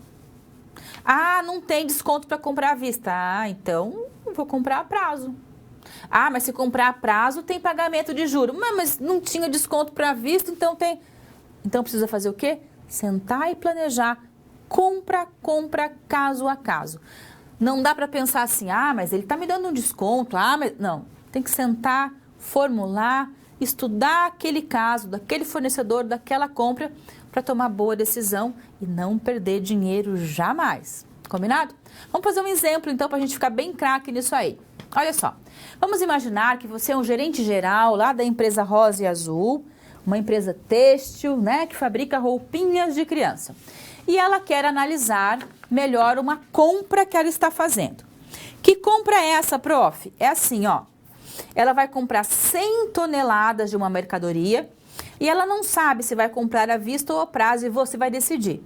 Ah, não tem desconto para comprar à vista. Ah, então vou comprar a prazo. Ah, mas se comprar a prazo tem pagamento de juros. Mas não tinha desconto para vista, então tem. Então precisa fazer o quê? Sentar e planejar. Compra caso a caso. Não dá para pensar assim, ah, mas ele está me dando um desconto. Ah, mas não. Tem que sentar, formular, estudar aquele caso, daquele fornecedor, daquela compra, para tomar boa decisão e não perder dinheiro jamais. Combinado? Vamos fazer um exemplo, então, para a gente ficar bem craque nisso aí. Olha só, vamos imaginar que você é um gerente geral lá da empresa Rosa e Azul, uma empresa têxtil, né, que fabrica roupinhas de criança. E ela quer analisar melhor uma compra que ela está fazendo. Que compra é essa, prof? É assim, ó. Ela vai comprar 100 toneladas de uma mercadoria e ela não sabe se vai comprar à vista ou a prazo e você vai decidir.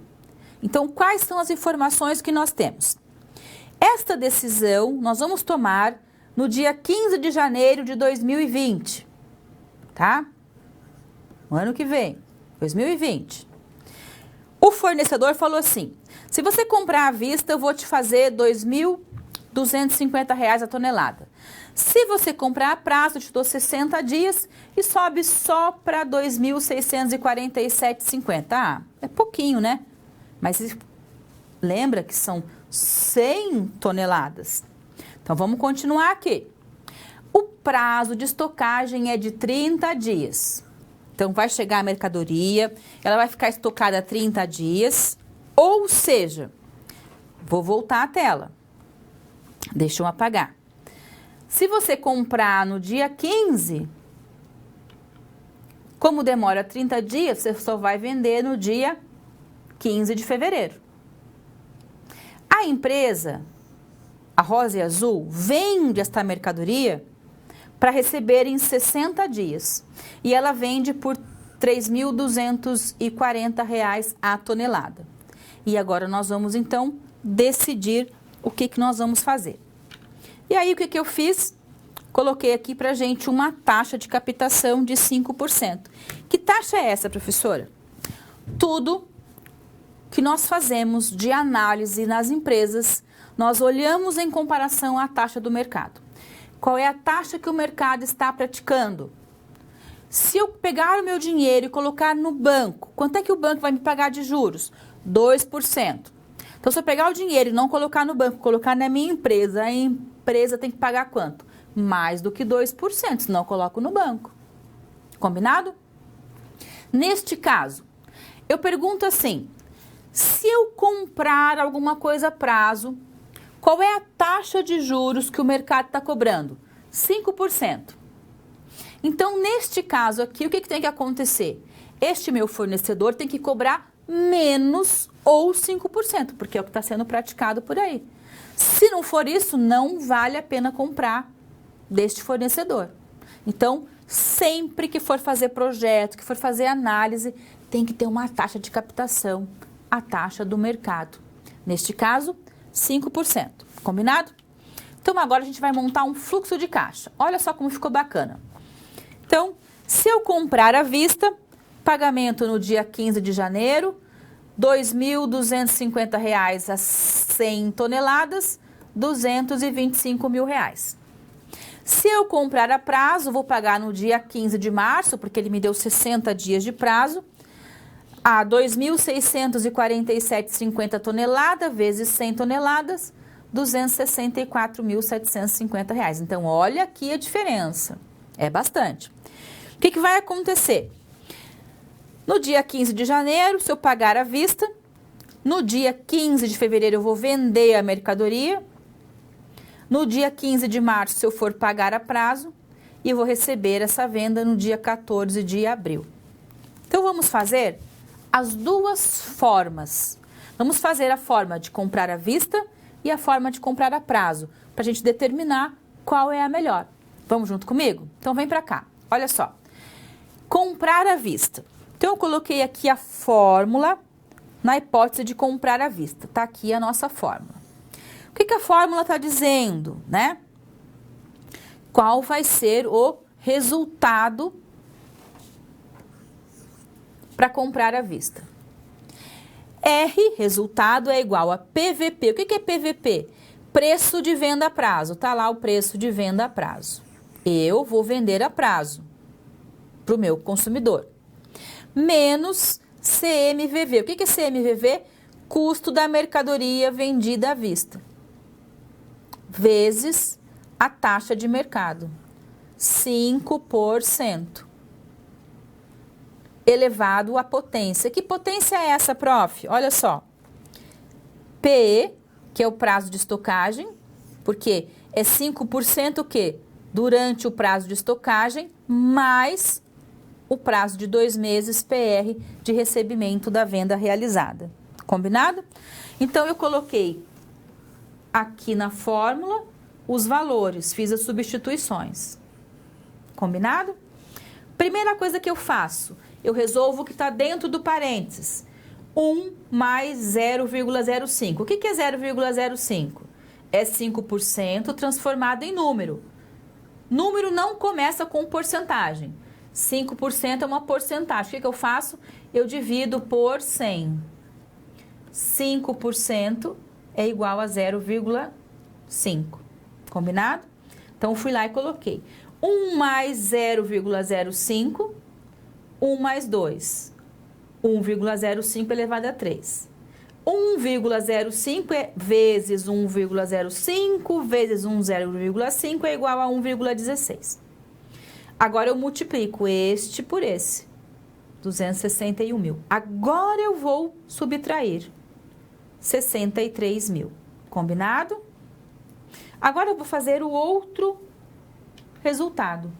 Então, quais são as informações que nós temos? Esta decisão nós vamos tomar no dia 15 de janeiro de 2020, tá? No ano que vem. 2020. O fornecedor falou assim, se você comprar à vista, eu vou te fazer R$ 2.250 a tonelada. Se você comprar a prazo, eu te dou 60 dias e sobe só para R$ 2.647,50. Ah, é pouquinho, né? Mas lembra que são 100 toneladas. Então, vamos continuar aqui. O prazo de estocagem é de 30 dias. Então, vai chegar a mercadoria, ela vai ficar estocada 30 dias, ou seja, vou voltar à tela. Deixa eu apagar. Se você comprar no dia 15, como demora 30 dias, você só vai vender no dia 15 de fevereiro. A empresa, a Rosa e Azul, vende esta mercadoria para receber em 60 dias. E ela vende por R$ 3.240 a tonelada. E agora nós vamos, então, decidir o que nós vamos fazer. E aí, o que eu fiz? Coloquei aqui para a gente uma taxa de captação de 5%. Que taxa é essa, professora? Tudo que nós fazemos de análise nas empresas, nós olhamos em comparação à taxa do mercado. Qual é a taxa que o mercado está praticando? Se eu pegar o meu dinheiro e colocar no banco, quanto é que o banco vai me pagar de juros? 2%. Então, se eu pegar o dinheiro e não colocar no banco, colocar na minha empresa, a empresa tem que pagar quanto? Mais do que 2%, senão eu coloco no banco. Combinado? Neste caso, eu pergunto assim, se eu comprar alguma coisa a prazo, qual é a taxa de juros que o mercado está cobrando? 5%. Então, neste caso aqui, o que tem que acontecer? Este meu fornecedor tem que cobrar menos ou 5%, porque é o que está sendo praticado por aí. Se não for isso, não vale a pena comprar deste fornecedor. Então, sempre que for fazer projeto, que for fazer análise, tem que ter uma taxa de captação, a taxa do mercado. Neste caso, 5%. Combinado? Então, agora a gente vai montar um fluxo de caixa. Olha só como ficou bacana. Então, se eu comprar à vista, pagamento no dia 15 de janeiro, R$ 2.250 a 100 toneladas, R$ 225 mil. Se eu comprar a prazo, vou pagar no dia 15 de março, porque ele me deu 60 dias de prazo, a 2.647,50 tonelada vezes 100 toneladas, R$ 264.750. Então, olha aqui a diferença. É bastante. O que vai acontecer? No dia 15 de janeiro, se eu pagar à vista, no dia 15 de fevereiro eu vou vender a mercadoria, no dia 15 de março, se eu for pagar a prazo, e eu vou receber essa venda no dia 14 de abril. Então, vamos fazer as duas formas. Vamos fazer a forma de comprar à vista e a forma de comprar a prazo, para a gente determinar qual é a melhor. Vamos junto comigo? Então, vem para cá. Olha só. Comprar à vista. Então, eu coloquei aqui a fórmula na hipótese de comprar à vista. Está aqui a nossa fórmula. O que a fórmula está dizendo, né? Qual vai ser o resultado para comprar à vista? R, resultado, é igual a PVP. O que é PVP? Preço de venda a prazo. Está lá o preço de venda a prazo. Eu vou vender a prazo para o meu consumidor. Menos CMVV. O que é CMVV? Custo da mercadoria vendida à vista. Vezes a taxa de mercado. 5%. Elevado à potência. Que potência é essa, prof? Olha só. PE, que é o prazo de estocagem, porque é 5% o quê? Durante o prazo de estocagem, mais o prazo de 2 meses PR de recebimento da venda realizada. Combinado? Então, eu coloquei aqui na fórmula os valores, fiz as substituições. Combinado? Primeira coisa que eu faço, eu resolvo o que está dentro do parênteses. 1 mais 0,05. O que é 0,05? É 5% transformado em número. Número não começa com porcentagem. 5% é uma porcentagem. O que eu faço? Eu divido por 100. 5% é igual a 0,5. Combinado? Então, fui lá e coloquei. 1 mais 0,05, 1 mais 2. 1,05 elevado a 3. 1,05 vezes 1,05 vezes 0,5 é igual a 1,16. Agora eu multiplico este por esse, 261 mil. Agora eu vou subtrair 63 mil. Combinado? Agora eu vou fazer o outro resultado.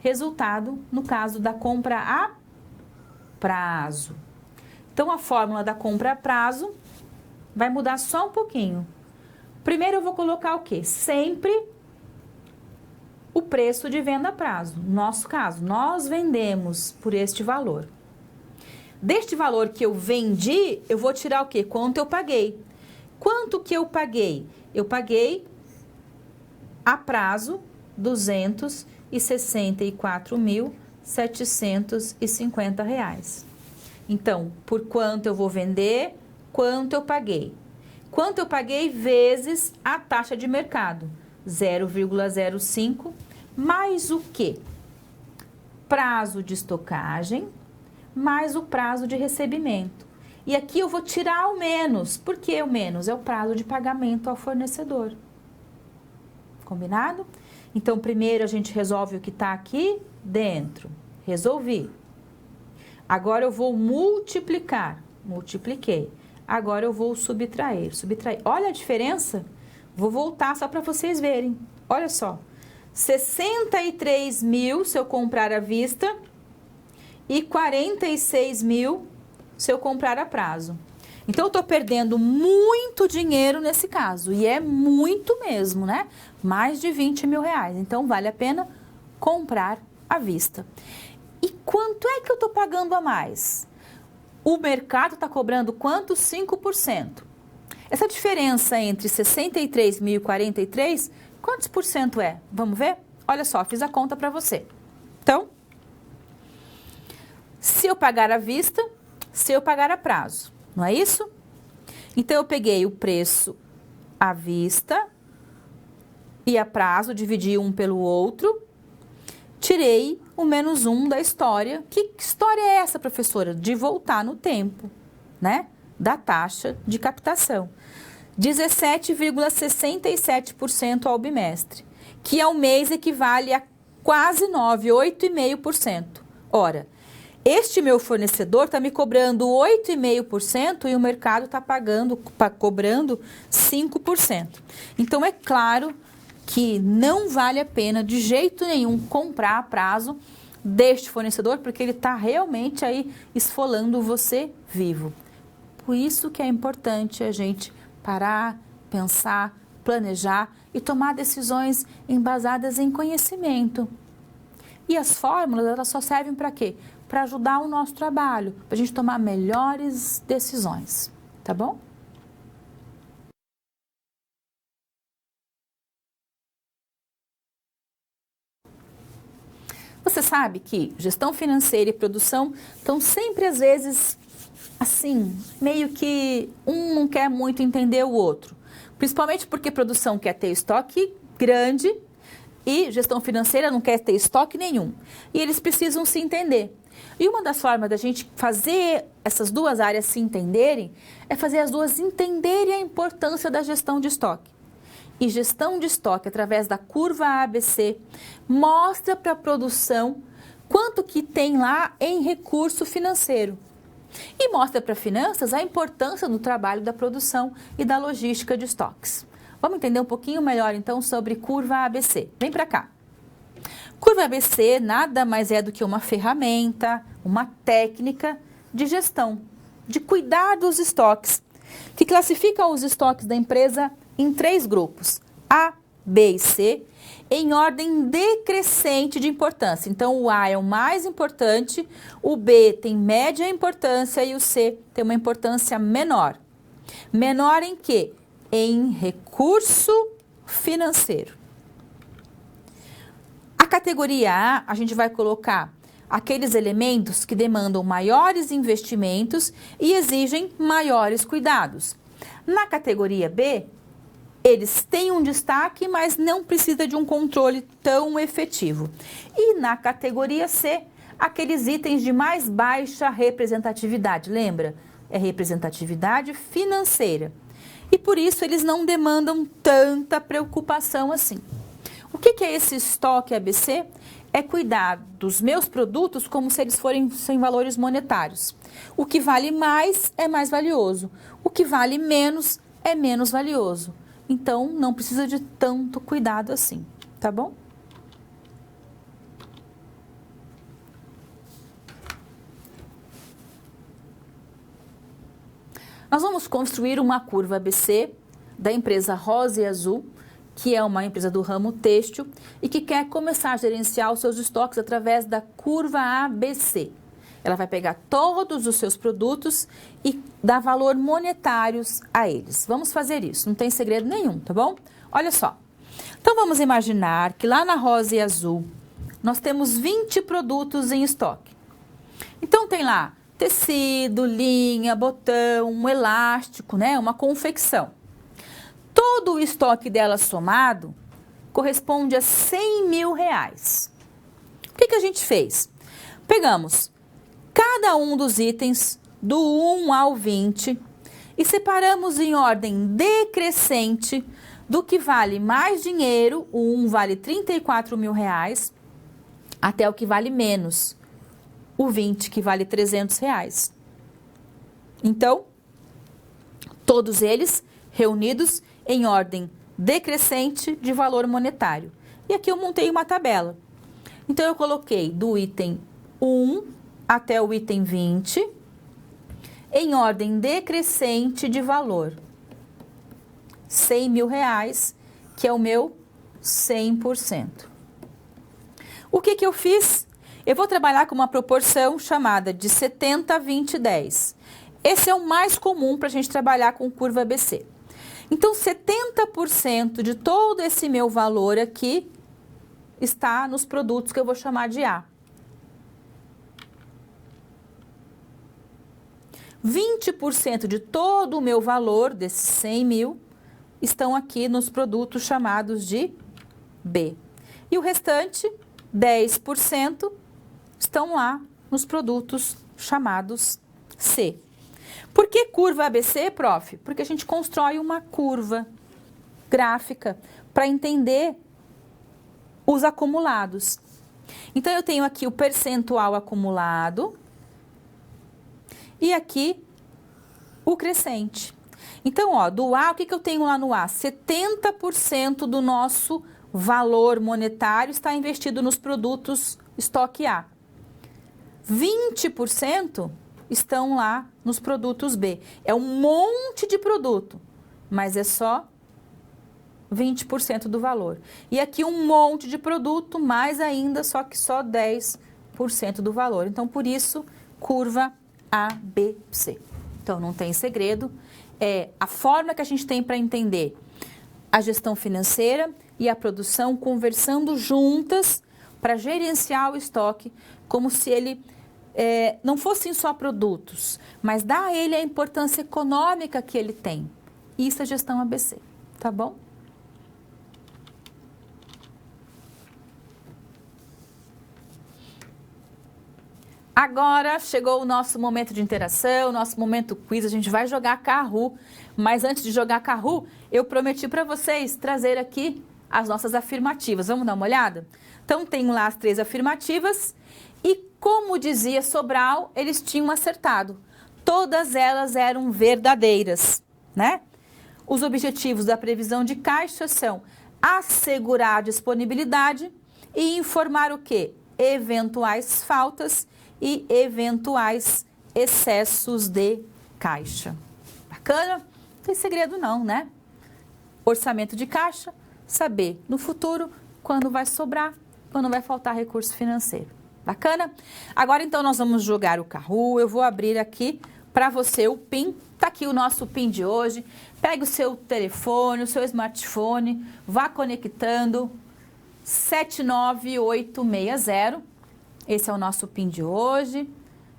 Resultado no caso da compra a prazo. Então, a fórmula da compra a prazo vai mudar só um pouquinho. Primeiro eu vou colocar o quê? Sempre o preço de venda a prazo. No nosso caso, nós vendemos por este valor. Deste valor que eu vendi, eu vou tirar o quê? Quanto eu paguei. Quanto que eu paguei? Eu paguei a prazo R$ 264.750. Então, por quanto eu vou vender, quanto eu paguei. Quanto eu paguei vezes a taxa de mercado, 0,05, mais o quê? Prazo de estocagem, mais o prazo de recebimento. E aqui eu vou tirar o menos. Por que o menos? É o prazo de pagamento ao fornecedor. Combinado? Então, primeiro a gente resolve o que está aqui dentro. Resolvi. Agora eu vou multiplicar. Multipliquei. Agora eu vou subtrair. Subtrair. Olha a diferença. Vou voltar só para vocês verem. Olha só. 63 mil se eu comprar à vista e 46 mil se eu comprar a prazo. Então, eu estou perdendo muito dinheiro nesse caso. E é muito mesmo, né? Mais de 20 mil reais. Então, vale a pena comprar à vista. E quanto é que eu estou pagando a mais? O mercado está cobrando quanto? 5%. Essa diferença entre 63 mil e 43, quantos por cento é? Vamos ver? Olha só, fiz a conta para você. Então, se eu pagar à vista, se eu pagar a prazo, não é isso? Então, eu peguei o preço à vista e a prazo, dividi um pelo outro, tirei o menos um da história. Que história é essa, professora? De voltar no tempo, né? Da taxa de captação. 17,67% ao bimestre, que ao mês equivale a quase 9, 8,5%. Ora, este meu fornecedor está me cobrando 8,5% e o mercado está cobrando 5%. Então, é claro que não vale a pena de jeito nenhum comprar a prazo deste fornecedor, porque ele está realmente aí esfolando você vivo. Por isso que é importante a gente parar, pensar, planejar e tomar decisões embasadas em conhecimento. E as fórmulas, elas só servem para quê? Para ajudar o nosso trabalho, para a gente tomar melhores decisões, tá bom? Você sabe que gestão financeira e produção estão sempre, às vezes, assim, meio que um não quer muito entender o outro. Principalmente porque produção quer ter estoque grande e gestão financeira não quer ter estoque nenhum. E eles precisam se entender. E uma das formas da gente fazer essas duas áreas se entenderem é fazer as duas entenderem a importância da gestão de estoque. E gestão de estoque através da curva ABC mostra para a produção quanto que tem lá em recurso financeiro. E mostra para finanças a importância do trabalho da produção e da logística de estoques. Vamos entender um pouquinho melhor então sobre curva ABC. Vem para cá. Curva ABC nada mais é do que uma ferramenta, uma técnica de gestão, de cuidar dos estoques, que classifica os estoques da empresa em 3 grupos, A, B e C, em ordem decrescente de importância. Então, o A é o mais importante, o B tem média importância e o C tem uma importância menor. Menor em quê? Em recurso financeiro. A categoria A, a gente vai colocar aqueles elementos que demandam maiores investimentos e exigem maiores cuidados. Na categoria B, eles têm um destaque, mas não precisa de um controle tão efetivo. E na categoria C, aqueles itens de mais baixa representatividade, lembra? É representatividade financeira. E por isso eles não demandam tanta preocupação assim. O que é esse estoque ABC? É cuidar dos meus produtos como se eles fossem sem valores monetários. O que vale mais é mais valioso. O que vale menos é menos valioso. Então, não precisa de tanto cuidado assim, tá bom? Nós vamos construir uma curva ABC da empresa Rosa e Azul, que é uma empresa do ramo têxtil e que quer começar a gerenciar os seus estoques através da curva ABC. Ela vai pegar todos os seus produtos e dar valor monetários a eles. Vamos fazer isso, não tem segredo nenhum, tá bom? Olha só. Então, vamos imaginar que lá na Rosa e Azul, nós temos 20 produtos em estoque. Então, tem lá tecido, linha, botão, um elástico, né? Uma confecção. Todo o estoque dela somado corresponde a 100 mil reais. O que a gente fez? Pegamos cada um dos itens do 1 ao 20 e separamos em ordem decrescente do que vale mais dinheiro, o 1 vale 34 mil reais, até o que vale menos, o 20 que vale 300 reais. Então, todos eles reunidos em ordem decrescente de valor monetário. E aqui eu montei uma tabela. Então, eu coloquei do item 1 até o item 20, em ordem decrescente de valor. 100 mil reais, que é o meu 100%. O que eu fiz? Eu vou trabalhar com uma proporção chamada de 70, 20, 10. Esse é o mais comum para a gente trabalhar com curva ABC. Então, 70% de todo esse meu valor aqui está nos produtos que eu vou chamar de A. 20% de todo o meu valor, desses 100 mil, estão aqui nos produtos chamados de B. E o restante, 10%, estão lá nos produtos chamados C. Por que curva ABC, prof? Porque a gente constrói uma curva gráfica para entender os acumulados. Então, eu tenho aqui o percentual acumulado e aqui o crescente. Então, ó, do A, o que eu tenho lá no A? 70% do nosso valor monetário está investido nos produtos estoque A. 20% estão lá nos produtos B. É um monte de produto, mas é só 20% do valor. E aqui um monte de produto, mais ainda, só que só 10% do valor. Então, por isso, curva ABC. Então, não tem segredo. É a forma que a gente tem para entender a gestão financeira e a produção conversando juntas para gerenciar o estoque como se ele não fossem só produtos, mas dar a ele a importância econômica que ele tem. Isso é gestão ABC, tá bom? Agora chegou o nosso momento de interação, nosso momento quiz, a gente vai jogar Kahoot, mas antes de jogar Kahoot, eu prometi para vocês trazer aqui as nossas afirmativas. Vamos dar uma olhada? Então, tenho lá as 3 afirmativas e, como dizia Sobral, eles tinham acertado. Todas elas eram verdadeiras, né? Os objetivos da previsão de caixa são assegurar a disponibilidade e informar o quê? Eventuais faltas e eventuais excessos de caixa. Bacana? Não tem segredo não, né? Orçamento de caixa, saber no futuro quando vai sobrar, quando vai faltar recurso financeiro. Bacana? Agora então nós vamos jogar o Kahoot. Eu vou abrir aqui para você o PIN. Tá aqui o nosso PIN de hoje. Pegue o seu telefone, o seu smartphone, vá conectando 79860. Esse é o nosso PIN de hoje.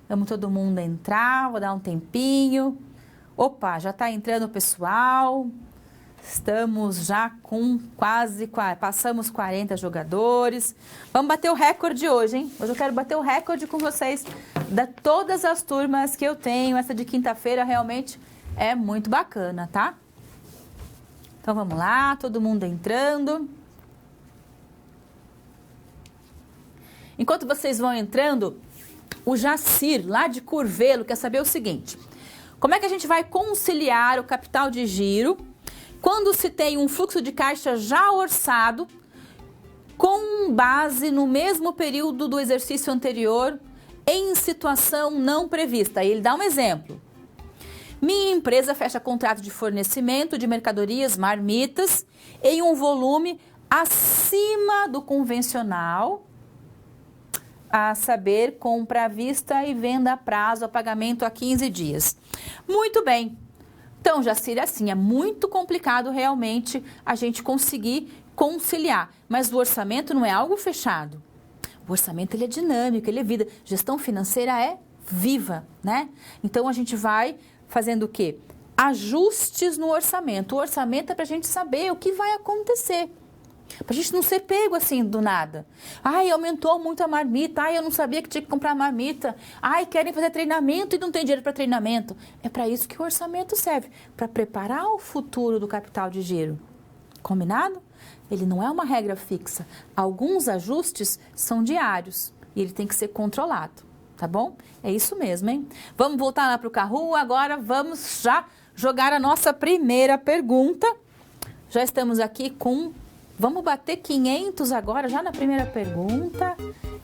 Vamos todo mundo entrar, vou dar um tempinho. Opa, já está entrando o pessoal. Estamos já com passamos 40 jogadores. Vamos bater o recorde hoje, hein? Hoje eu quero bater o recorde com vocês de todas as turmas que eu tenho. Essa de quinta-feira realmente é muito bacana, tá? Então vamos lá, todo mundo entrando. Enquanto vocês vão entrando, o Jacir, lá de Curvelo, quer saber o seguinte: como é que a gente vai conciliar o capital de giro quando se tem um fluxo de caixa já orçado com base no mesmo período do exercício anterior em situação não prevista? Aí ele dá um exemplo. Minha empresa fecha contrato de fornecimento de mercadorias, marmitas, em um volume acima do convencional, a saber, compra à vista e venda a prazo, a pagamento a 15 dias. Muito bem. Então, Jacir, assim, é muito complicado realmente a gente conseguir conciliar. Mas o orçamento não é algo fechado. O orçamento ele é dinâmico, ele é vida. Gestão financeira é viva, né? Então, a gente vai fazendo o quê? Ajustes no orçamento. O orçamento é para a gente saber o que vai acontecer. Para a gente não ser pego assim do nada. Ai, aumentou muito a marmita. Ai, eu não sabia que tinha que comprar marmita. Ai, querem fazer treinamento e não tem dinheiro para treinamento. É para isso que o orçamento serve. Para preparar o futuro do capital de giro. Combinado? Ele não é uma regra fixa. Alguns ajustes são diários. E ele tem que ser controlado. Tá bom? É isso mesmo, hein? Vamos voltar lá para o Kahoot. Agora vamos já jogar a nossa primeira pergunta. Já estamos aqui com... Vamos bater 500 agora, já na primeira pergunta.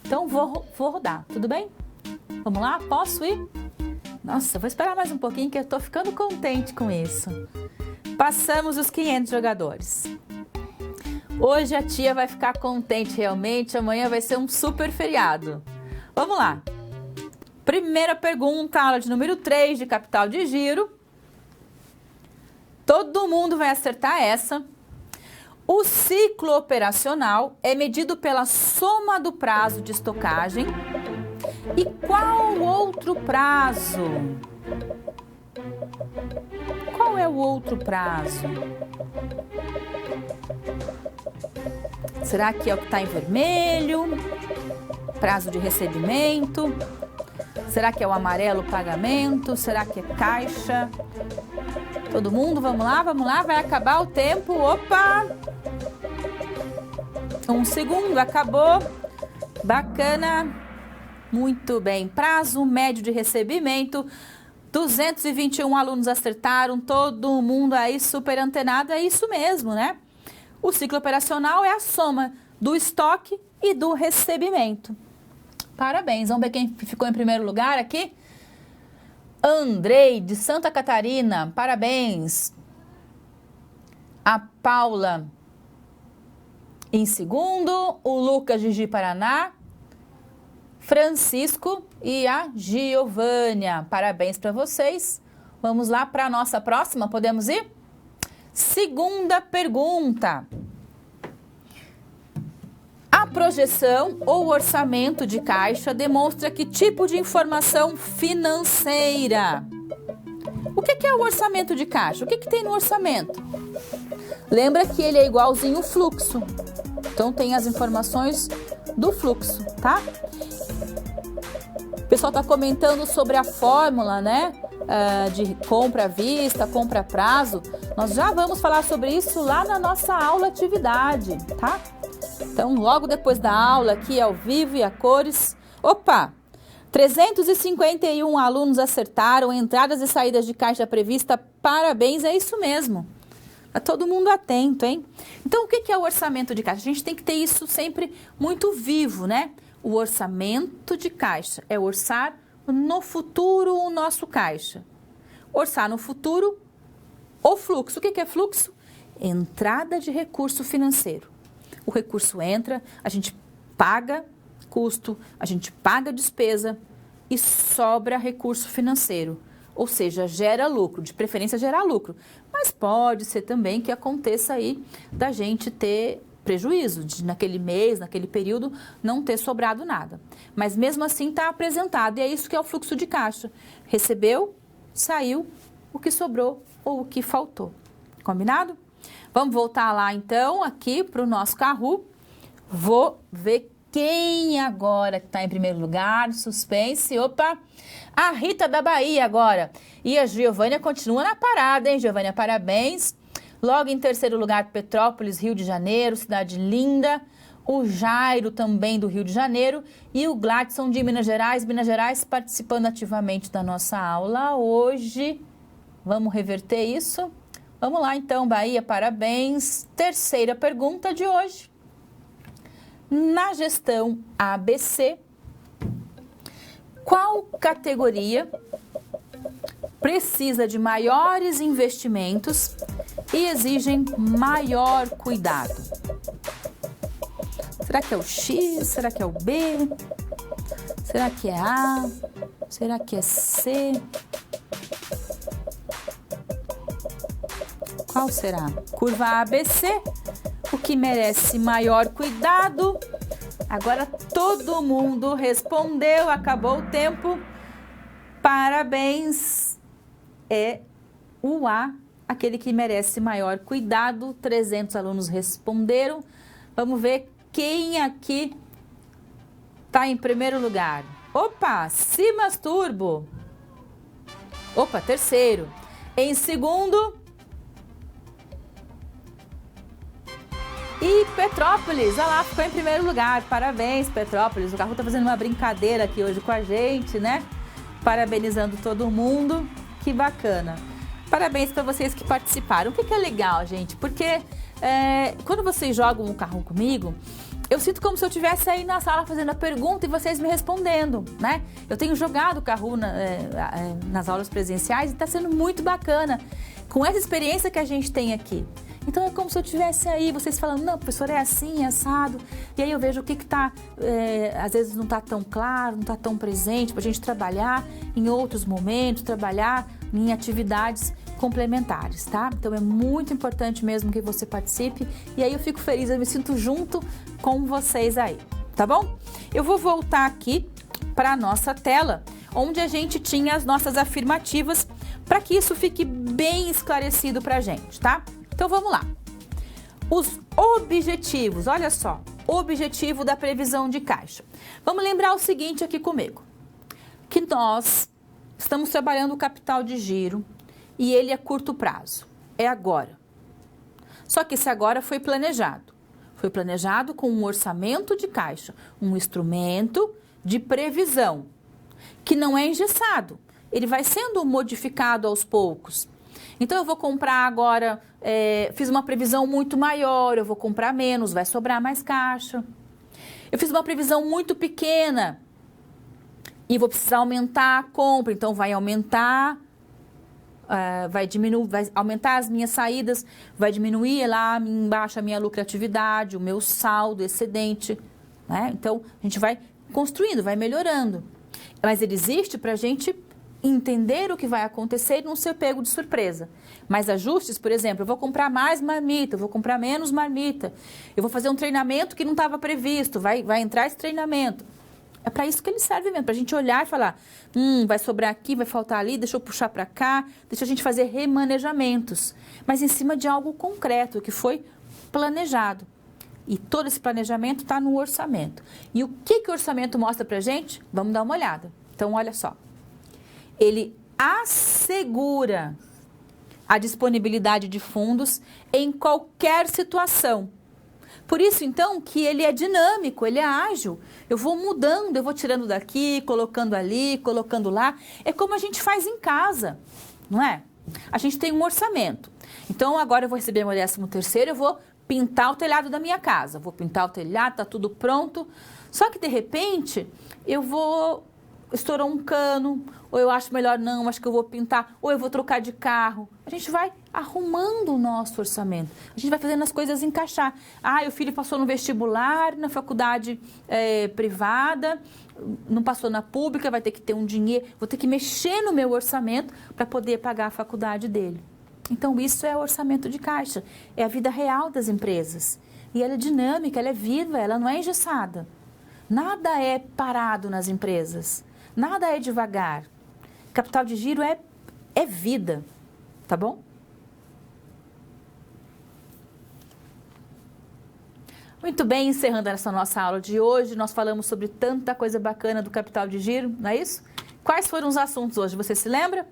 Então, vou rodar, tudo bem? Vamos lá? Posso ir? Nossa, vou esperar mais um pouquinho que eu tô ficando contente com isso. Passamos os 500 jogadores. Hoje a tia vai ficar contente realmente, amanhã vai ser um super feriado. Vamos lá. Primeira pergunta, aula de número 3 de capital de giro. Todo mundo vai acertar essa. O ciclo operacional é medido pela soma do prazo de estocagem. E qual outro prazo? Qual é o outro prazo? Será que é o que está em vermelho? Prazo de recebimento? Será que é o amarelo pagamento? Será que é caixa? Todo mundo, vamos lá, vai acabar o tempo. Opa! 1 segundo, acabou. Bacana. Muito bem. Prazo médio de recebimento. 221 alunos acertaram. Todo mundo aí super antenado. É isso mesmo, né? O ciclo operacional é a soma do estoque e do recebimento. Parabéns. Vamos ver quem ficou em primeiro lugar aqui. Andrei, de Santa Catarina. Parabéns. A Paula em segundo, o Lucas de Ji-Paraná, Francisco e a Giovânia. Parabéns para vocês. Vamos lá para a nossa próxima, podemos ir? Segunda pergunta. A projeção ou orçamento de caixa demonstra que tipo de informação financeira? O que é o orçamento de caixa? O que tem no orçamento? Lembra que ele é igualzinho ao fluxo. Então, tem as informações do fluxo, tá? O pessoal está comentando sobre a fórmula, né? De compra à vista, compra a prazo. Nós já vamos falar sobre isso lá na nossa aula atividade, tá? Então, logo depois da aula, aqui ao vivo e a cores. Opa! 351 alunos acertaram, entradas e saídas de caixa prevista. Parabéns, é isso mesmo. Tá todo mundo atento, hein? Então, o que é o orçamento de caixa? A gente tem que ter isso sempre muito vivo, né? O orçamento de caixa é orçar no futuro o nosso caixa. Orçar no futuro o fluxo. O que é fluxo? Entrada de recurso financeiro. O recurso entra, a gente paga custo, a gente paga despesa e sobra recurso financeiro. Ou seja, gera lucro, de preferência gerar lucro. Mas pode ser também que aconteça aí da gente ter prejuízo, de naquele mês, naquele período, não ter sobrado nada. Mas mesmo assim está apresentado, e é isso que é o fluxo de caixa. Recebeu, saiu, o que sobrou ou o que faltou. Combinado? Vamos voltar lá então, aqui para o nosso Kahoot. Vou ver quem agora que está em primeiro lugar, suspense, opa, a Rita da Bahia agora. E a Giovânia continua na parada, hein, Giovânia? Parabéns. Logo em terceiro lugar, Petrópolis, Rio de Janeiro, cidade linda. O Jairo também do Rio de Janeiro. E o Gladson de Minas Gerais participando ativamente da nossa aula hoje. Vamos reverter isso? Vamos lá então, Bahia, parabéns. Terceira pergunta de hoje. Na gestão ABC, qual categoria precisa de maiores investimentos e exigem maior cuidado? Será que é o X? Será que é o B? Será que é A? Será que é C? Qual será? Curva ABC, o que merece maior cuidado. Agora todo mundo respondeu, acabou o tempo. Parabéns. É o A, aquele que merece maior cuidado. 300 alunos responderam. Vamos ver quem aqui está em primeiro lugar. Opa, Simas Turbo. Opa, terceiro. Em segundo, e Petrópolis, olha lá, ficou em primeiro lugar. Parabéns, Petrópolis. O Kahoot tá fazendo uma brincadeira aqui hoje com a gente, né? Parabenizando todo mundo. Que bacana. Parabéns para vocês que participaram. O que é legal, gente? Porque quando vocês jogam um Kahoot comigo, eu sinto como se eu estivesse aí na sala fazendo a pergunta e vocês me respondendo, né? Eu tenho jogado Kahoot nas aulas presenciais e está sendo muito bacana com essa experiência que a gente tem aqui. Então é como se eu estivesse aí, vocês falando, não, professor, é assim, é assado. E aí eu vejo o que está, às vezes não está tão claro, não está tão presente, para a gente trabalhar em outros momentos, trabalhar em atividades complementares, tá? Então é muito importante mesmo que você participe. E aí eu fico feliz, eu me sinto junto com vocês aí, tá bom? Eu vou voltar aqui para a nossa tela, onde a gente tinha as nossas afirmativas, para que isso fique bem esclarecido para a gente, tá? Então vamos lá. Os objetivos, olha só, objetivo da previsão de caixa. Vamos lembrar o seguinte aqui comigo, que nós estamos trabalhando o capital de giro e ele é curto prazo, é agora. Só que esse agora foi planejado. Foi planejado com um orçamento de caixa, um instrumento de previsão, que não é engessado. Ele vai sendo modificado aos poucos. Então, eu vou comprar agora, fiz uma previsão muito maior, eu vou comprar menos, vai sobrar mais caixa. Eu fiz uma previsão muito pequena e vou precisar aumentar a compra, então vai aumentar, vai aumentar as minhas saídas, vai diminuir lá embaixo a minha lucratividade, o meu saldo, excedente, né? Então, a gente vai construindo, vai melhorando. Mas ele existe para a gente entender o que vai acontecer e não ser pego de surpresa. Mas ajustes, por exemplo, eu vou comprar mais marmita, eu vou comprar menos marmita, eu vou fazer um treinamento que não estava previsto, vai entrar esse treinamento. É para isso que ele serve mesmo, para a gente olhar e falar, vai sobrar aqui, vai faltar ali, deixa eu puxar para cá, deixa a gente fazer remanejamentos, mas em cima de algo concreto, que foi planejado. E todo esse planejamento está no orçamento. E o que o orçamento mostra para a gente? Vamos dar uma olhada. Então, olha só. Ele assegura a disponibilidade de fundos em qualquer situação. Por isso, então, que ele é dinâmico, ele é ágil. Eu vou mudando, eu vou tirando daqui, colocando ali, colocando lá. É como a gente faz em casa, não é? A gente tem um orçamento. Então, agora eu vou receber meu 13º, eu vou pintar o telhado da minha casa. Vou pintar o telhado, tá tudo pronto. Só que, de repente, eu vou estourar um cano, ou eu acho melhor não, acho que eu vou pintar, ou eu vou trocar de carro. A gente vai arrumando o nosso orçamento. A gente vai fazendo as coisas encaixar. O filho passou no vestibular, na faculdade privada, não passou na pública, vai ter que ter um dinheiro, vou ter que mexer no meu orçamento para poder pagar a faculdade dele. Então, isso é o orçamento de caixa, é a vida real das empresas. e ela é dinâmica, ela é viva, ela não é engessada. Nada é parado nas empresas, nada é devagar. Capital de giro é vida, tá bom? Muito bem, encerrando essa nossa aula de hoje, nós falamos sobre tanta coisa bacana do capital de giro, não é isso? Quais foram os assuntos hoje? Você se lembra?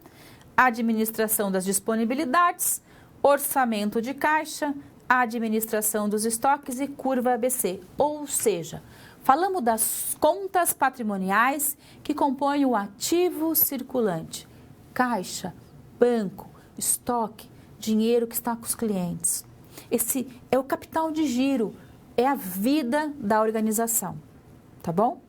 Administração das disponibilidades, orçamento de caixa, administração dos estoques e curva ABC. Ou seja, falamos das contas patrimoniais que compõem o ativo circulante. Caixa, banco, estoque, dinheiro que está com os clientes. Esse é o capital de giro, é a vida da organização, tá bom?